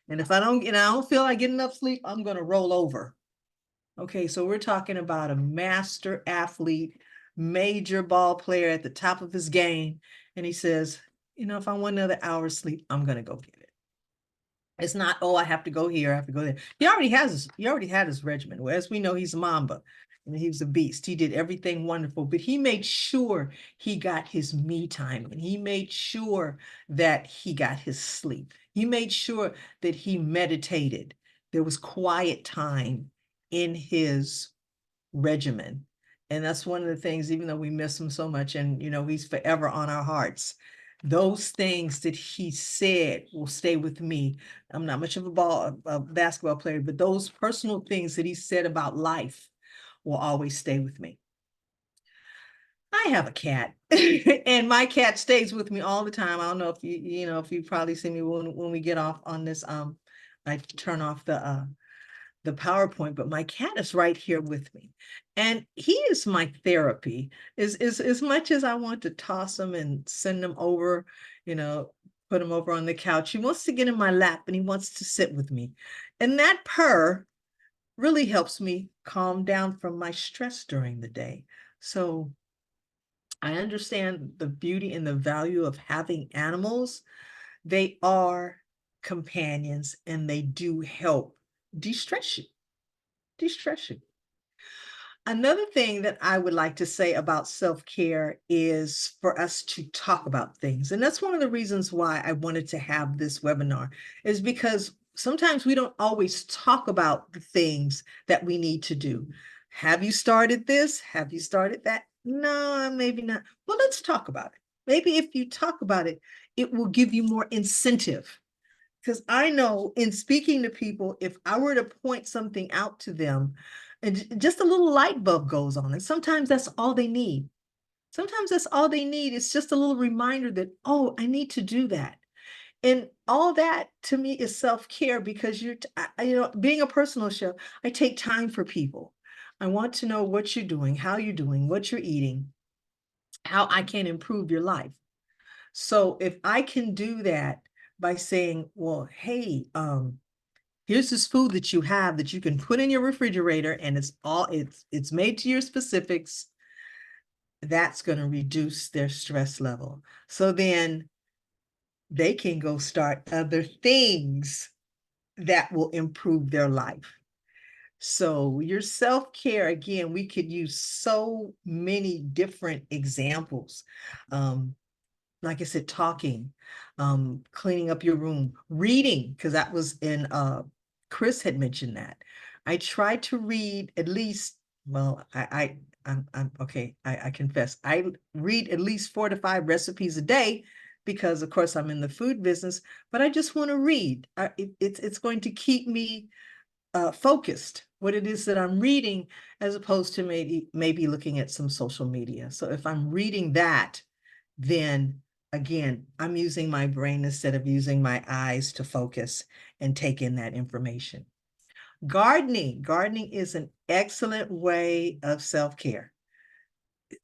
And if I don't, and I don't feel I get enough sleep, I'm going to roll over. Okay, so we're talking about a master athlete, major ball player at the top of his game. And he says, you know, if I want another hour of sleep, I'm going to go get it. It's not, oh, I have to go here, I have to go there. He already had his regimen. Well, as we know, he's a Mamba and he was a beast. He did everything wonderful, but he made sure he got his me time, and he made sure that he got his sleep. He made sure that he meditated. There was quiet time in his regimen. And that's one of the things, even though we miss him so much, and you know, he's forever on our hearts. Those things that he said will stay with me. I'm not much of a basketball player, but those personal things that he said about life will always stay with me. I have a cat, and my cat stays with me all the time. I don't know if you know, if you probably see me when we get off on this, I turn off the PowerPoint, but my cat is right here with me. And he is my therapy. As much as I want to toss him and send him over, you know, put him over on the couch, he wants to get in my lap and he wants to sit with me. And that purr really helps me calm down from my stress during the day. So I understand the beauty and the value of having animals. They are companions and they do help de-stress you. De-stress you. Another thing that I would like to say about self-care is for us to talk about things. And that's one of the reasons why I wanted to have this webinar, is because sometimes we don't always talk about the things that we need to do. Have you started this? Have you started that? No, maybe not. Well, let's talk about it. Maybe if you talk about it, it will give you more incentive. Because I know in speaking to people, if I were to point something out to them, and just a little light bulb goes on, and sometimes that's all they need. Sometimes that's all they need. It's just a little reminder that, oh, I need to do that. And all that to me is self-care, because you know, being a personal chef, I take time for people. I want to know what you're doing, how you're doing, what you're eating, how I can improve your life. So if I can do that by saying, well, hey, here's this food that you have that you can put in your refrigerator, and it's made to your specifics, that's going to reduce their stress level. So then they can go start other things that will improve their life. So your self-care, again, we could use so many different examples. Like I said, talking, cleaning up your room, reading, because that was in Chris had mentioned that. I try to read at least, well, I'm okay, I confess, I read at least 4 to 5 recipes a day, because of course I'm in the food business, but I just want to read. It's going to keep me focused, what it is that I'm reading, as opposed to maybe looking at some social media. So if I'm reading that, then again, I'm using my brain instead of using my eyes to focus and take in that information. Gardening is an excellent way of self-care.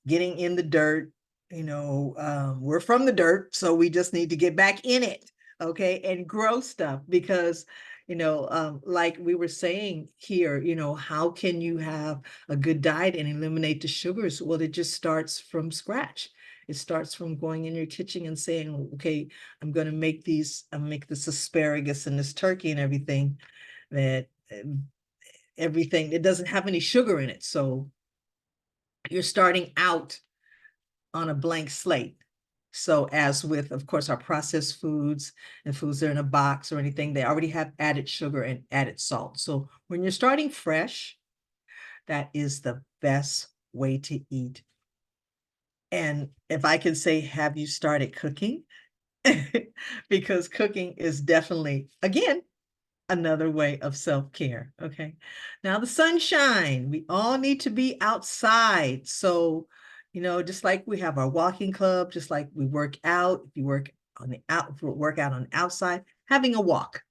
Getting in the dirt, you know, we're from the dirt, so we just need to get back in it, okay, and grow stuff, because you know, like we were saying here, you know, how can you have a good diet and eliminate the sugars? Well, it just starts from scratch. It starts from going in your kitchen and saying, okay, I'm going to make these, make this asparagus and this turkey and everything that everything, it doesn't have any sugar in it. So you're starting out on a blank slate. So as with, of course, our processed foods and foods that are in a box or anything, they already have added sugar and added salt. So when you're starting fresh, that is the best way to eat. And if I can say, have you started cooking? Because cooking is definitely, again, another way of self-care. Okay. Now the sunshine, we all need to be outside. So, just like we have our walking club, just like we work out, if you work on the work out on the outside, having a walk.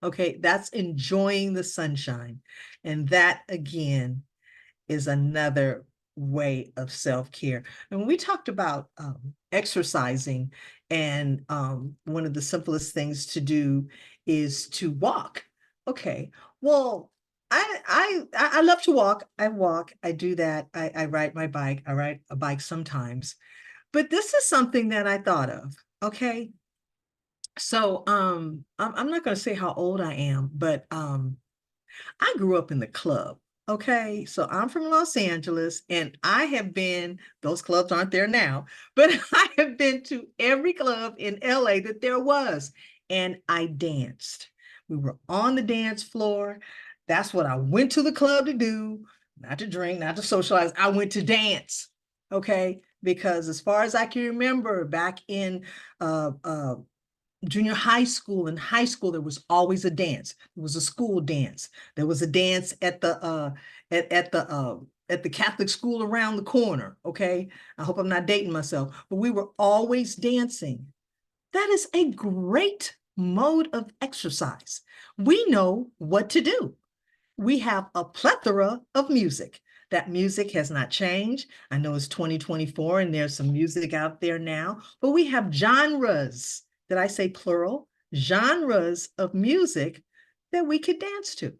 Okay, that's enjoying the sunshine. And that again is another way of self-care. And when we talked about exercising, and one of the simplest things to do is to walk. Okay, well, I love to walk. I walk. I do that. I ride my bike. I ride a bike sometimes. But this is something that I thought of. Okay, so I'm not going to say how old I am, but I grew up in the club. Okay. So I'm from Los Angeles and I have been, those clubs aren't there now, but I have been to every club in LA that there was. And I danced. We were on the dance floor. That's what I went to the club to do, not to drink, not to socialize. I went to dance. Okay. Because as far as I can remember, back in junior high school and high school, there was always a dance. There was a school dance. There was a dance at the at the Catholic school around the corner. Okay. I hope I'm not dating myself, but we were always dancing. That is a great mode of exercise. We know what to do. We have a plethora of music. That music has not changed. I know it's 2024 and there's some music out there now, but we have genres. Did I say plural? Genres of music that we could dance to.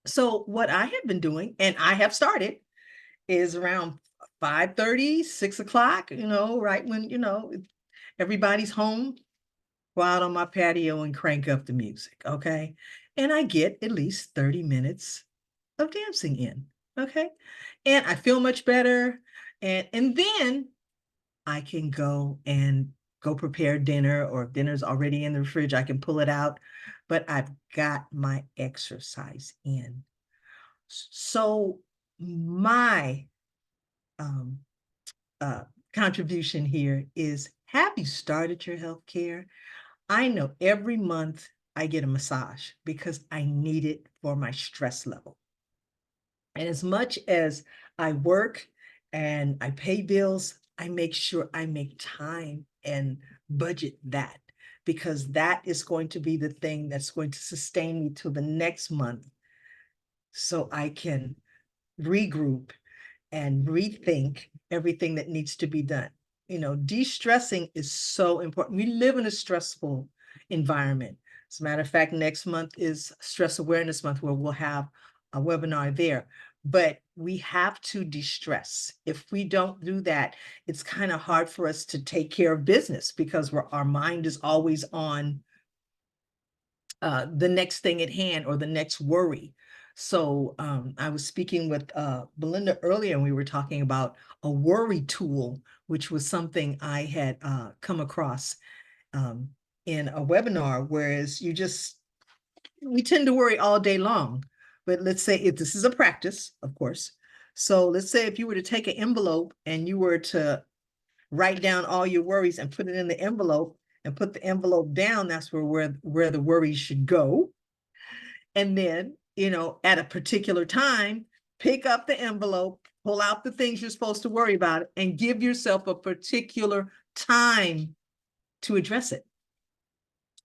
So what I have been doing, and I have started, is around 5:30, 6 o'clock, right when, everybody's home, go out on my patio and crank up the music, okay? And I get at least 30 minutes of dancing in, okay? And I feel much better. And then I can go prepare dinner, or if dinner's already in the fridge, I can pull it out. But I've got my exercise in. So my um, contribution here is, have you started your health care? I know every month I get a massage because I need it for my stress level. And as much as I work and I pay bills, I make sure I make time and budget that, because that is going to be the thing that's going to sustain me till the next month, so I can regroup and rethink everything that needs to be done. De-stressing is so important. We live in a stressful environment. As a matter of fact, next month is Stress Awareness Month, where we'll have a webinar there. But we have to de-stress. If we don't do that, it's kind of hard for us to take care of business, because our mind is always on the next thing at hand or the next worry. So I was speaking with Belinda earlier, and we were talking about a worry tool, which was something I had come across in a webinar, whereas we tend to worry all day long. But let's say, if this is a practice, of course. So let's say if you were to take an envelope and you were to write down all your worries and put it in the envelope and put the envelope down, that's where the worries should go. And then, at a particular time, pick up the envelope, pull out the things you're supposed to worry about, and give yourself a particular time to address it.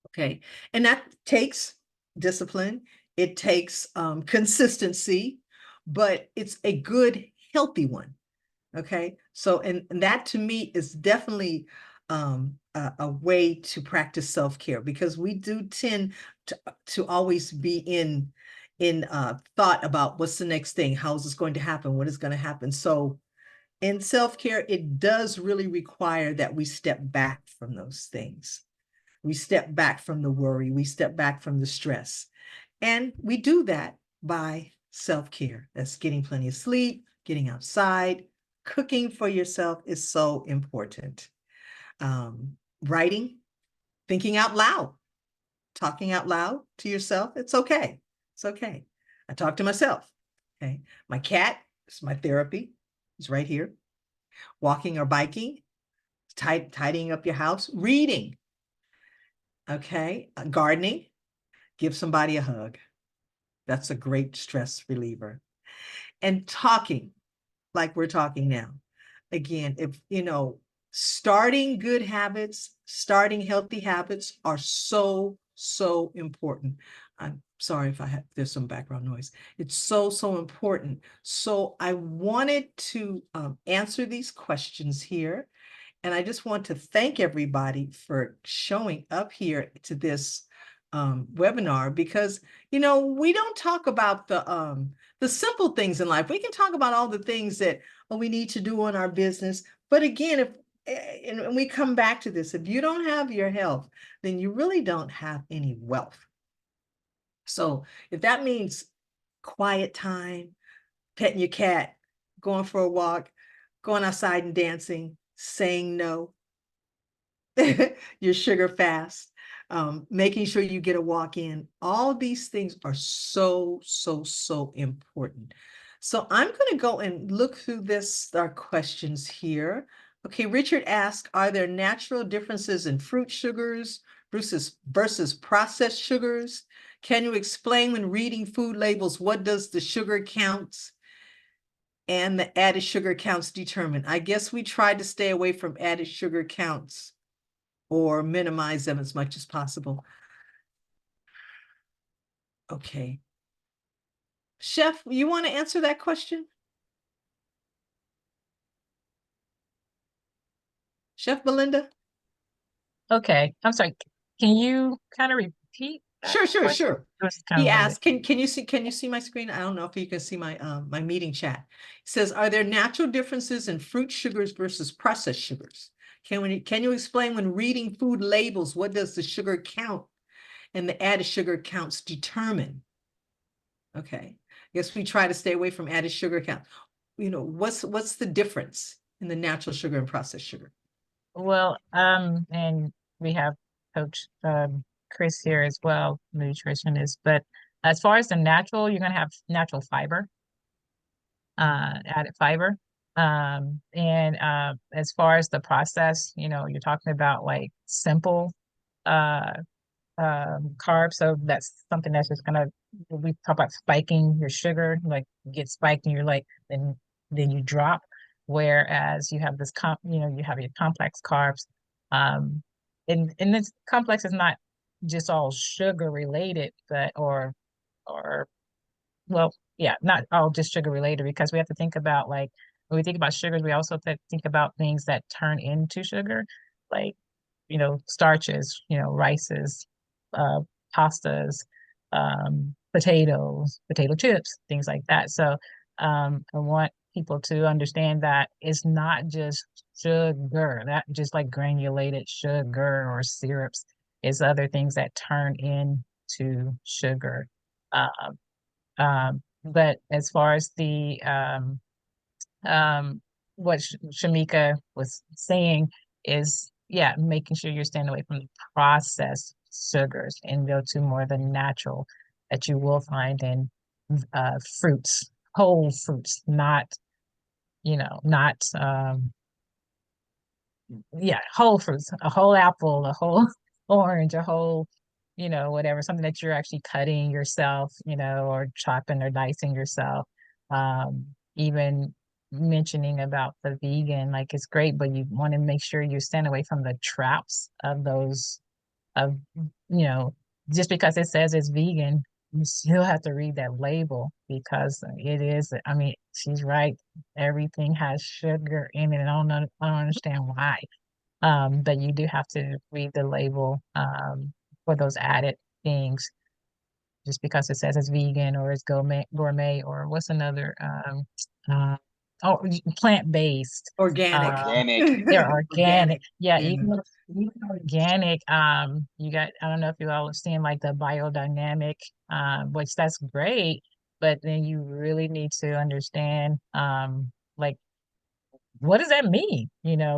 Okay. And that takes discipline. It takes consistency, but it's a good, healthy one. Okay. So, and that to me is definitely a way to practice self-care, because we do tend to always be in thought about what's the next thing, how is this going to happen, what is going to happen. So in self-care, it does really require that we step back from those things. We step back from the worry, we step back from the stress. And we do that by self-care. That's getting plenty of sleep, getting outside, cooking for yourself is so important. Writing, thinking out loud, talking out loud to yourself, it's okay. It's okay. I talk to myself. Okay. My cat is my therapy. He's right here. Walking or biking, tidying up your house, reading. Okay. Gardening, give somebody a hug. That's a great stress reliever. And talking like we're talking now. Again, if starting good habits, starting healthy habits are so, so important. I'm sorry if there's some background noise. It's so, so important. So I wanted to answer these questions here. And I just want to thank everybody for showing up here to this webinar, because, we don't talk about the simple things in life. We can talk about all the things that we need to do in our business. But again, and we come back to this, if you don't have your health, then you really don't have any wealth. So if that means quiet time, petting your cat, going for a walk, going outside and dancing, saying no, your sugar fast, making sure you get a walk in, all these things are so, so, so important. So I'm going to go and look through our questions here. Okay, Richard asked, are there natural differences in fruit sugars versus processed sugars? Can you explain, when reading food labels, what does the sugar counts and the added sugar counts determine? I guess we tried to stay away from added sugar counts or minimize them as much as possible. Okay. Chef, you want to answer that question? Chef Belinda? Okay, I'm sorry. Can you kind of repeat that Sure. question? It was kind He of a little asked, can you see my screen? I don't know if you can see my meeting chat. It says, are there natural differences in fruit sugars versus processed sugars? Can you explain, when reading food labels, what does the sugar count and the added sugar counts determine? Okay. I guess we try to stay away from added sugar count. What's the difference in the natural sugar and processed sugar? Well, and we have Coach Chris here as well, nutritionist. But as far as the natural, you're gonna have natural fiber, added fiber. And as far as the process, you're talking about like simple uh carbs. So that's something that's just gonna, we talk about spiking your sugar, like you get spiked and you're like, then you drop. Whereas you have you have your complex carbs. Um, and this complex is not just all sugar related, but or well, yeah, not all just sugar related, because we have to think about, like, when we think about sugars, we also think about things that turn into sugar, like, starches, rices, uh, pastas, potatoes, potato chips, things like that. So I want people to understand that it's not just sugar, that just like granulated sugar or syrups, it's other things that turn into sugar. Um, but as far as the um, what Shamika was saying is, yeah, making sure you're staying away from the processed sugars and go to more of the natural that you will find in fruits, whole fruits, not yeah, whole fruits, a whole apple, a whole orange, a whole, whatever, something that you're actually cutting yourself, or chopping or dicing yourself. Even mentioning about the vegan, like, it's great, but you want to make sure you stand away from the traps of those, of, just because it says it's vegan, you still have to read that label, because it is, I mean, she's right. Everything has sugar in it, and I don't understand why. But you do have to read the label for those added things. Just because it says it's vegan or it's gourmet or what's another? plant-based. Organic. Organic. They're organic. Yeah, Yeah. even organic, you got, I don't know if you all have seen like the biodynamic, which that's great, but then you really need to understand, like, what does that mean?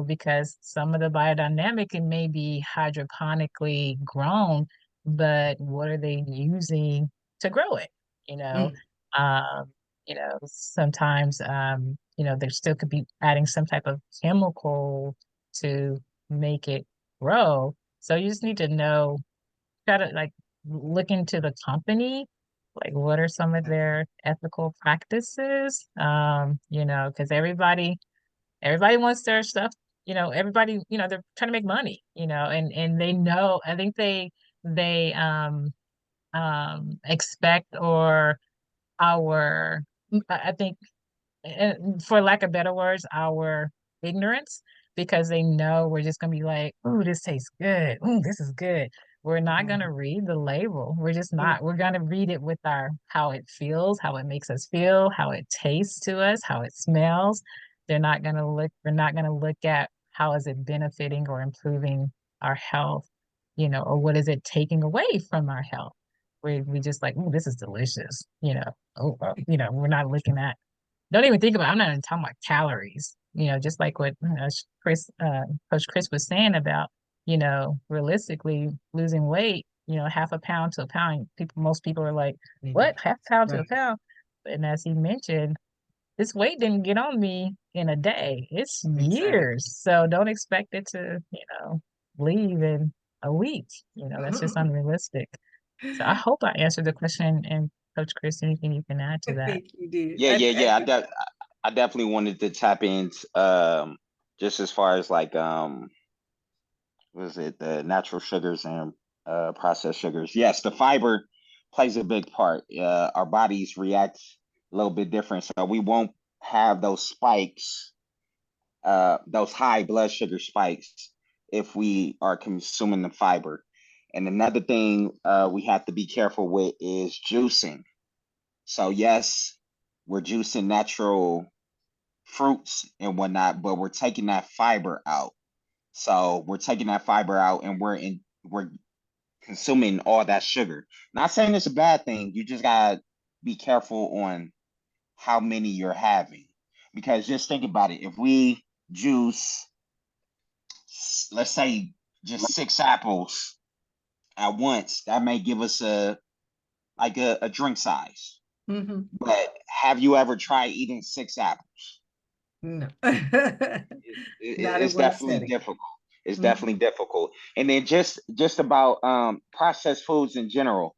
Because some of the biodynamic, it may be hydroponically grown, but what are they using to grow it? You know, Mm, um, sometimes, there still could be adding some type of chemical to make it grow. So you just need to know, try to like look into the company, like what are some of their ethical practices? Because everybody wants their stuff, everybody, they're trying to make money, and they know, I think they expect, or our, I think, for lack of better words, our ignorance, because they know we're just gonna be like, "Ooh, this tastes good. Ooh, this is good." We're not gonna read the label. We're just mm, not. We're gonna read it with our how it feels, how it makes us feel, how it tastes to us, how it smells. We're not gonna look at how is it benefiting or improving our health, or what is it taking away from our health. We just like, "Ooh, this is delicious," we're not looking at, don't even think about, I'm not even talking about calories, just like what Coach Chris was saying about, realistically losing weight, half a pound to a pound. Most people are like, maybe. what, half a pound to a Right. pound? And as he mentioned, this weight didn't get on me in a day. It's Exactly. years. So don't expect it to, leave in a week. That's just unrealistic. So I hope I answered the question. And Coach Chris, anything you can add I to that? think you did. Yeah, yeah, yeah. I definitely wanted to tap into just as far as like what is it, the natural sugars and processed sugars. Yes, the fiber plays a big part. Our bodies react a little bit different, so we won't have those spikes, those high blood sugar spikes, if we are consuming the fiber. And another thing we have to be careful with is juicing. So yes, we're juicing natural fruits and whatnot, but we're taking that fiber out. So we're taking that fiber out, and we're consuming all that sugar. Not saying it's a bad thing. You just gotta be careful on how many you're having, because just think about it. If we juice, let's say, just 6 apples at once, that may give us a drink size. Hmm. But have you ever tried eating 6 apples? No. Not in It's one definitely setting. difficult. It's Mhm. definitely difficult. And then just about processed foods in general.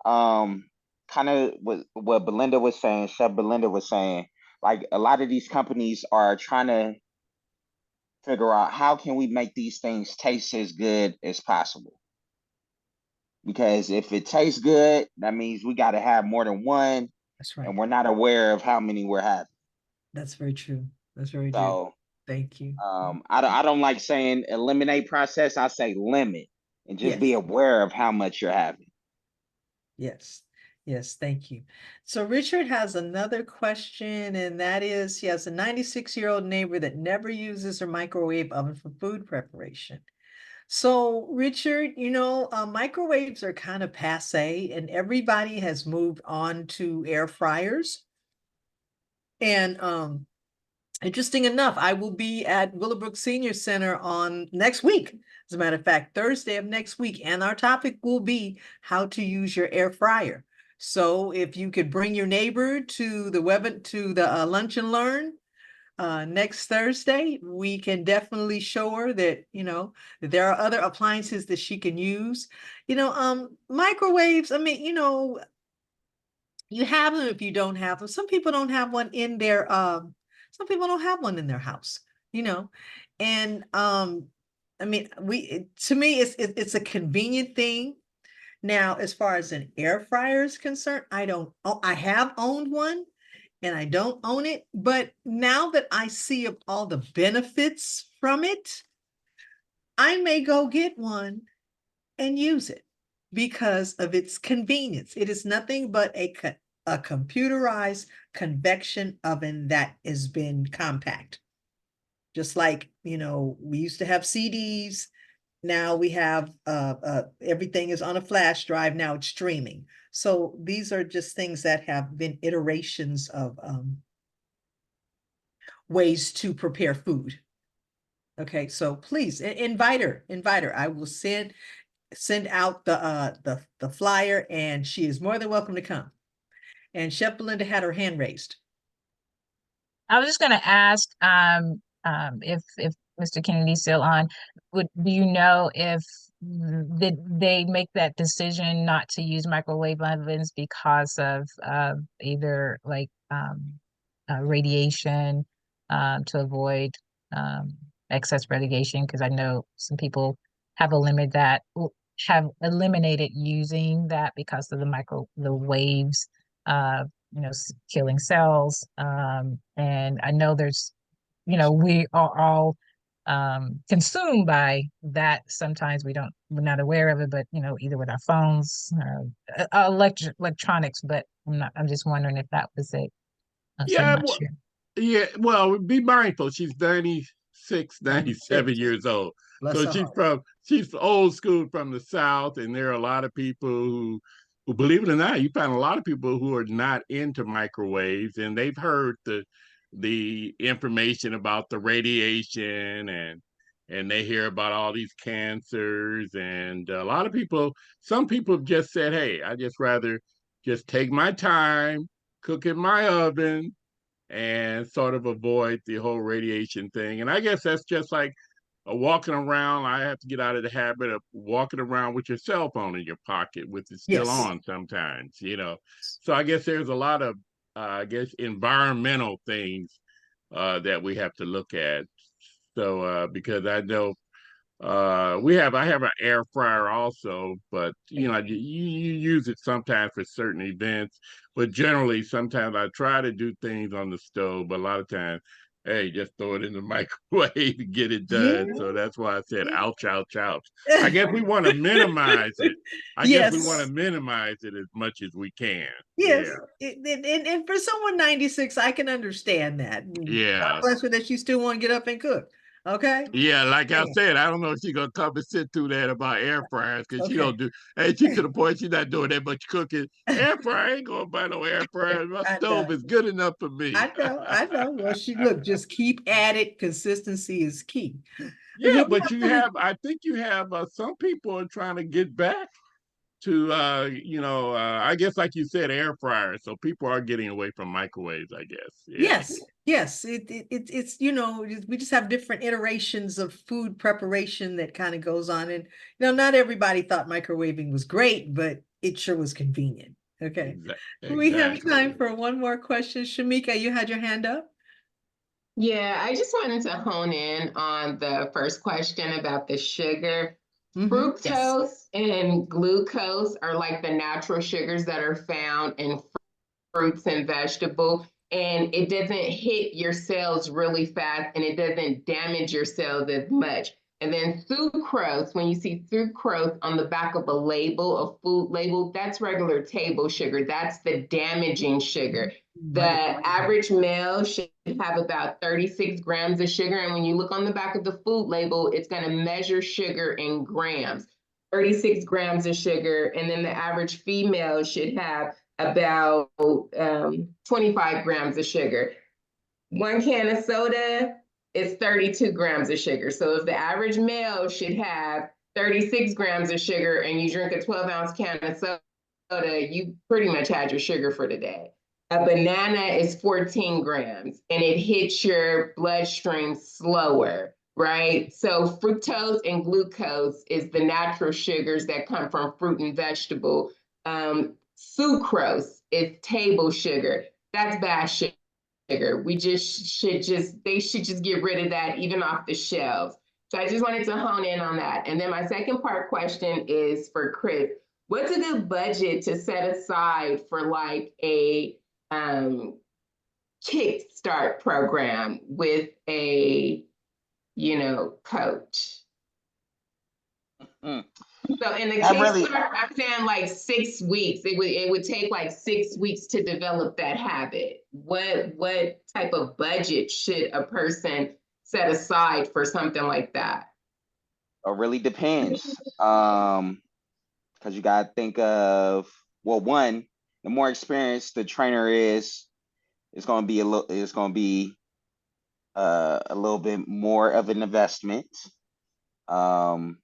Um Kind of what Belinda was saying, Chef Belinda was saying, like a lot of these companies are trying to figure out how can we make these things taste as good as possible. Because if it tastes good, that means we got to have more than one, That's and right. we're not aware of how many we're having. That's very true. That's very true. So Thank you. I don't like saying eliminate process. I say limit, and just be Yes. aware of how much you're having. Yes. Yes. Thank you. So Richard has another question, and that is, he has a 96-year-old neighbor that never uses her microwave oven for food preparation. So, Richard, microwaves are kind of passe, and everybody has moved on to air fryers. And interesting enough, I will be at Willowbrook Senior Center on next week. As a matter of fact, Thursday of next week, and our topic will be how to use your air fryer. So, if you could bring your neighbor to the lunch and learn next Thursday, we can definitely show her that, that there are other appliances that she can use. Microwaves, I mean, you have them if you don't have them. Some people don't have one in their some people don't have one in their house, you know. And I mean, to me it's a convenient thing. Now, as far as an air fryer is concerned, I have owned one and I don't own it, but now that I see of all the benefits from it, I may go get one and use it because of its convenience. It is nothing but a computerized convection oven that has been compact. Just like, we used to have CDs. Now we have everything is on a flash drive. Now it's streaming. So these are just things that have been iterations of ways to prepare food. Okay, so please invite her. I will send out the flyer, and she is more than welcome to come. And Chef Belinda had her hand raised. I was just going to ask if Mr. Kennedy's still on. Do you know if did they make that decision not to use microwave ovens because of either like radiation to avoid excess radiation? Because I know some people have eliminated using that because of the waves. Killing cells. And I know there's, we are all consumed by that. Sometimes we're not aware of it, but either with our phones or electronics, but I'm just wondering if that was it. So I'm Yeah, not well, sure. yeah, well, be mindful. She's 96, 97 96. years old. Bless So her heart. she's old school from the South, and there are a lot of people who believe it or not, you find a lot of people who are not into microwaves, and they've heard the information about the radiation, and they hear about all these cancers, and a lot of people, some people have just said, hey, I just rather just take my time, cook in my oven, and sort of avoid the whole radiation thing. And I guess that's just like walking around. I have to get out of the habit of walking around with your cell phone in your pocket with it still Yes. on sometimes, So I guess there's a lot of, environmental things that we have to look at. So because I know I have an air fryer also, but you use it sometimes for certain events, but generally sometimes I try to do things on the stove, but a lot of times, hey, just throw it in the microwave and get it Yeah. done. So that's why I said ouch, ouch, ouch. I guess we want to minimize it. I guess we want to Yes. minimize it as much as we can. Yes. Yeah. And for someone 96, I can understand that. God Yeah. bless her that she still want to get up and cook. Okay. Yeah, like I Yeah. said, I don't know if she's gonna come and sit through that about air fryers because she Okay. don't do. Hey, she to the point she's not doing that much cooking. Air fryer ain't gonna buy no air fryer. My I stove know. is good enough for me. I know. Well, just keep at it. Consistency is key. Yeah, but I think you have some people are trying to get back to, I guess like you said, air fryers. So people are getting away from microwaves, I guess. Yeah. Yes. It's we just have different iterations of food preparation that kind of goes on, and not everybody thought microwaving was great, but it sure was convenient. Okay, we have Exactly. time for one more question. Shamika, you had your hand up. Yeah, I just wanted to hone in on the first question about the sugar. Yes. Fructose and glucose are like the natural sugars that are found in fruits and vegetables, and it doesn't hit your cells really fast, and it doesn't damage your cells as much. And then sucrose, when you see sucrose on the back of a label, a food label, that's regular table sugar. That's the damaging sugar. The average male should have about 36 grams of sugar. And when you look on the back of the food label, it's going to measure sugar in grams, 36 grams of sugar. And then the average female should have about 25 grams of sugar. 1 can of soda is 32 grams of sugar. So if the average male should have 36 grams of sugar and you drink a 12-ounce can of soda, you pretty much had your sugar for the day. A banana is 14 grams and it hits your bloodstream slower, right? So fructose and glucose is the natural sugars that come from fruit and vegetable. Sucrose is table sugar. That's bad sugar. They should just get rid of that even off the shelves. So I just wanted to hone in on that. And then my second part question is for Chris. What's a good budget to set aside for like a kickstart program with a, coach? So in the That case really, where I'm saying like 6 weeks, it would take like 6 weeks to develop that habit. What type of budget should a person set aside for something like that? really depends. Because you gotta think of, well, one, the more experienced the trainer is, it's gonna be a little bit more of an investment. Um,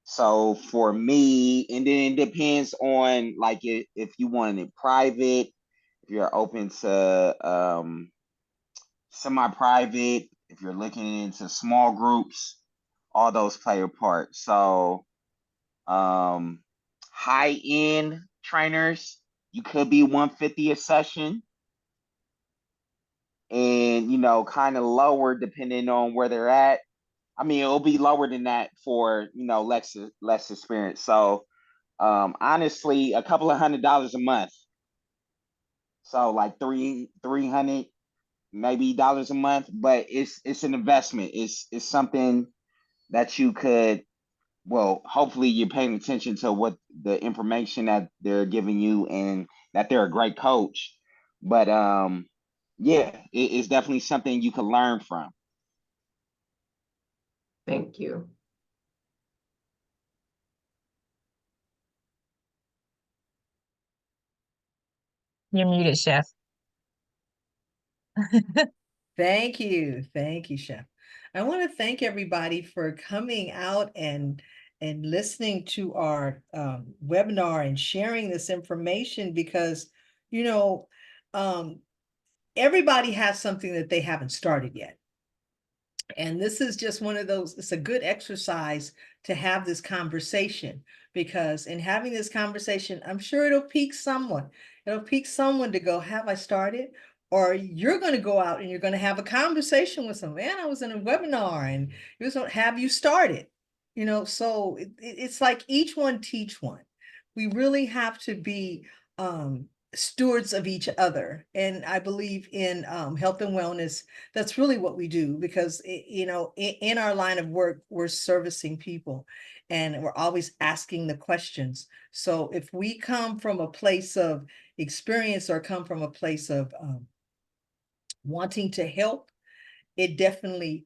so for me, and then it depends on like if you want it private, if you're open to semi-private, if you're looking into small groups, all those play a part. So um, high-end trainers, you could be 150 a session, and kind of lower depending on where they're at. I mean, it'll be lower than that for less experience. So honestly, a couple of $100 a month. So like 300 maybe dollars a month, but it's an investment. It's something that you could, well, hopefully you're paying attention to what the information that they're giving you and that they're a great coach. But yeah, it's definitely something you can learn from. Thank you. You're muted, Chef. Thank you. Thank you, Chef. I want to thank everybody for coming out and listening to our webinar and sharing this information because, you know, um, everybody has something that they haven't started yet. And this is just one of those, it's a good exercise to have this conversation because in having this conversation, I'm sure it'll pique someone. It'll pique someone to go, have I started? Or you're going to go out and you're going to have a conversation with someone. Man, I was in a webinar and it was, have you started? So it's like each one teach one. We really have to be stewards of each other. And I believe in health and wellness. That's really what we do because, in our line of work, we're servicing people and we're always asking the questions. So if we come from a place of experience or come from a place of wanting to help, it definitely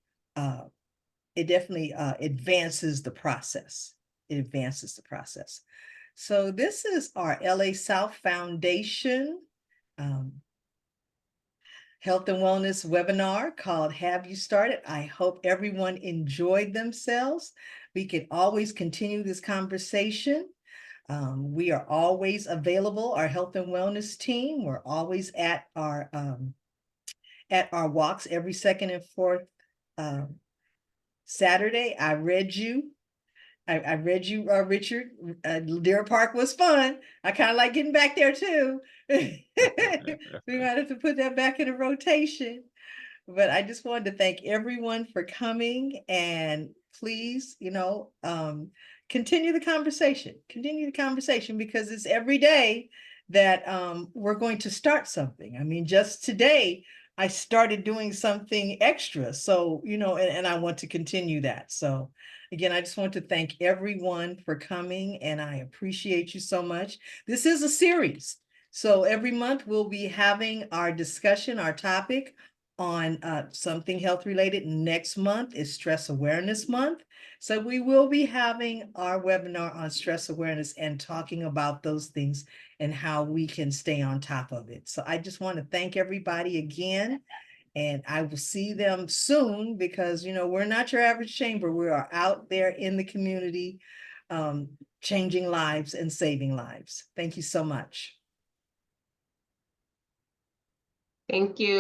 advances the process. It advances the process. So this is our LA South Foundation health and wellness webinar called Have You Started? I hope everyone enjoyed themselves. We can always continue this conversation. We are always available, our health and wellness team. We're always at our walks every second and fourth Saturday. I read you, Richard. Deer Park was fun. I kind of like getting back there too. We might have to put that back in a rotation. But I just wanted to thank everyone for coming and please, continue the conversation. Continue the conversation because it's every day that we're going to start something. I mean, just today, I started doing something extra. So, and I want to continue that. So again, I just want to thank everyone for coming and I appreciate you so much. This is a series. So every month we'll be having our discussion, our topic on something health related. Next month is Stress Awareness Month. So we will be having our webinar on stress awareness and talking about those things and how we can stay on top of it. So I just want to thank everybody again. And I will see them soon because, we're not your average chamber. We are out there in the community, changing lives and saving lives. Thank you so much. Thank you.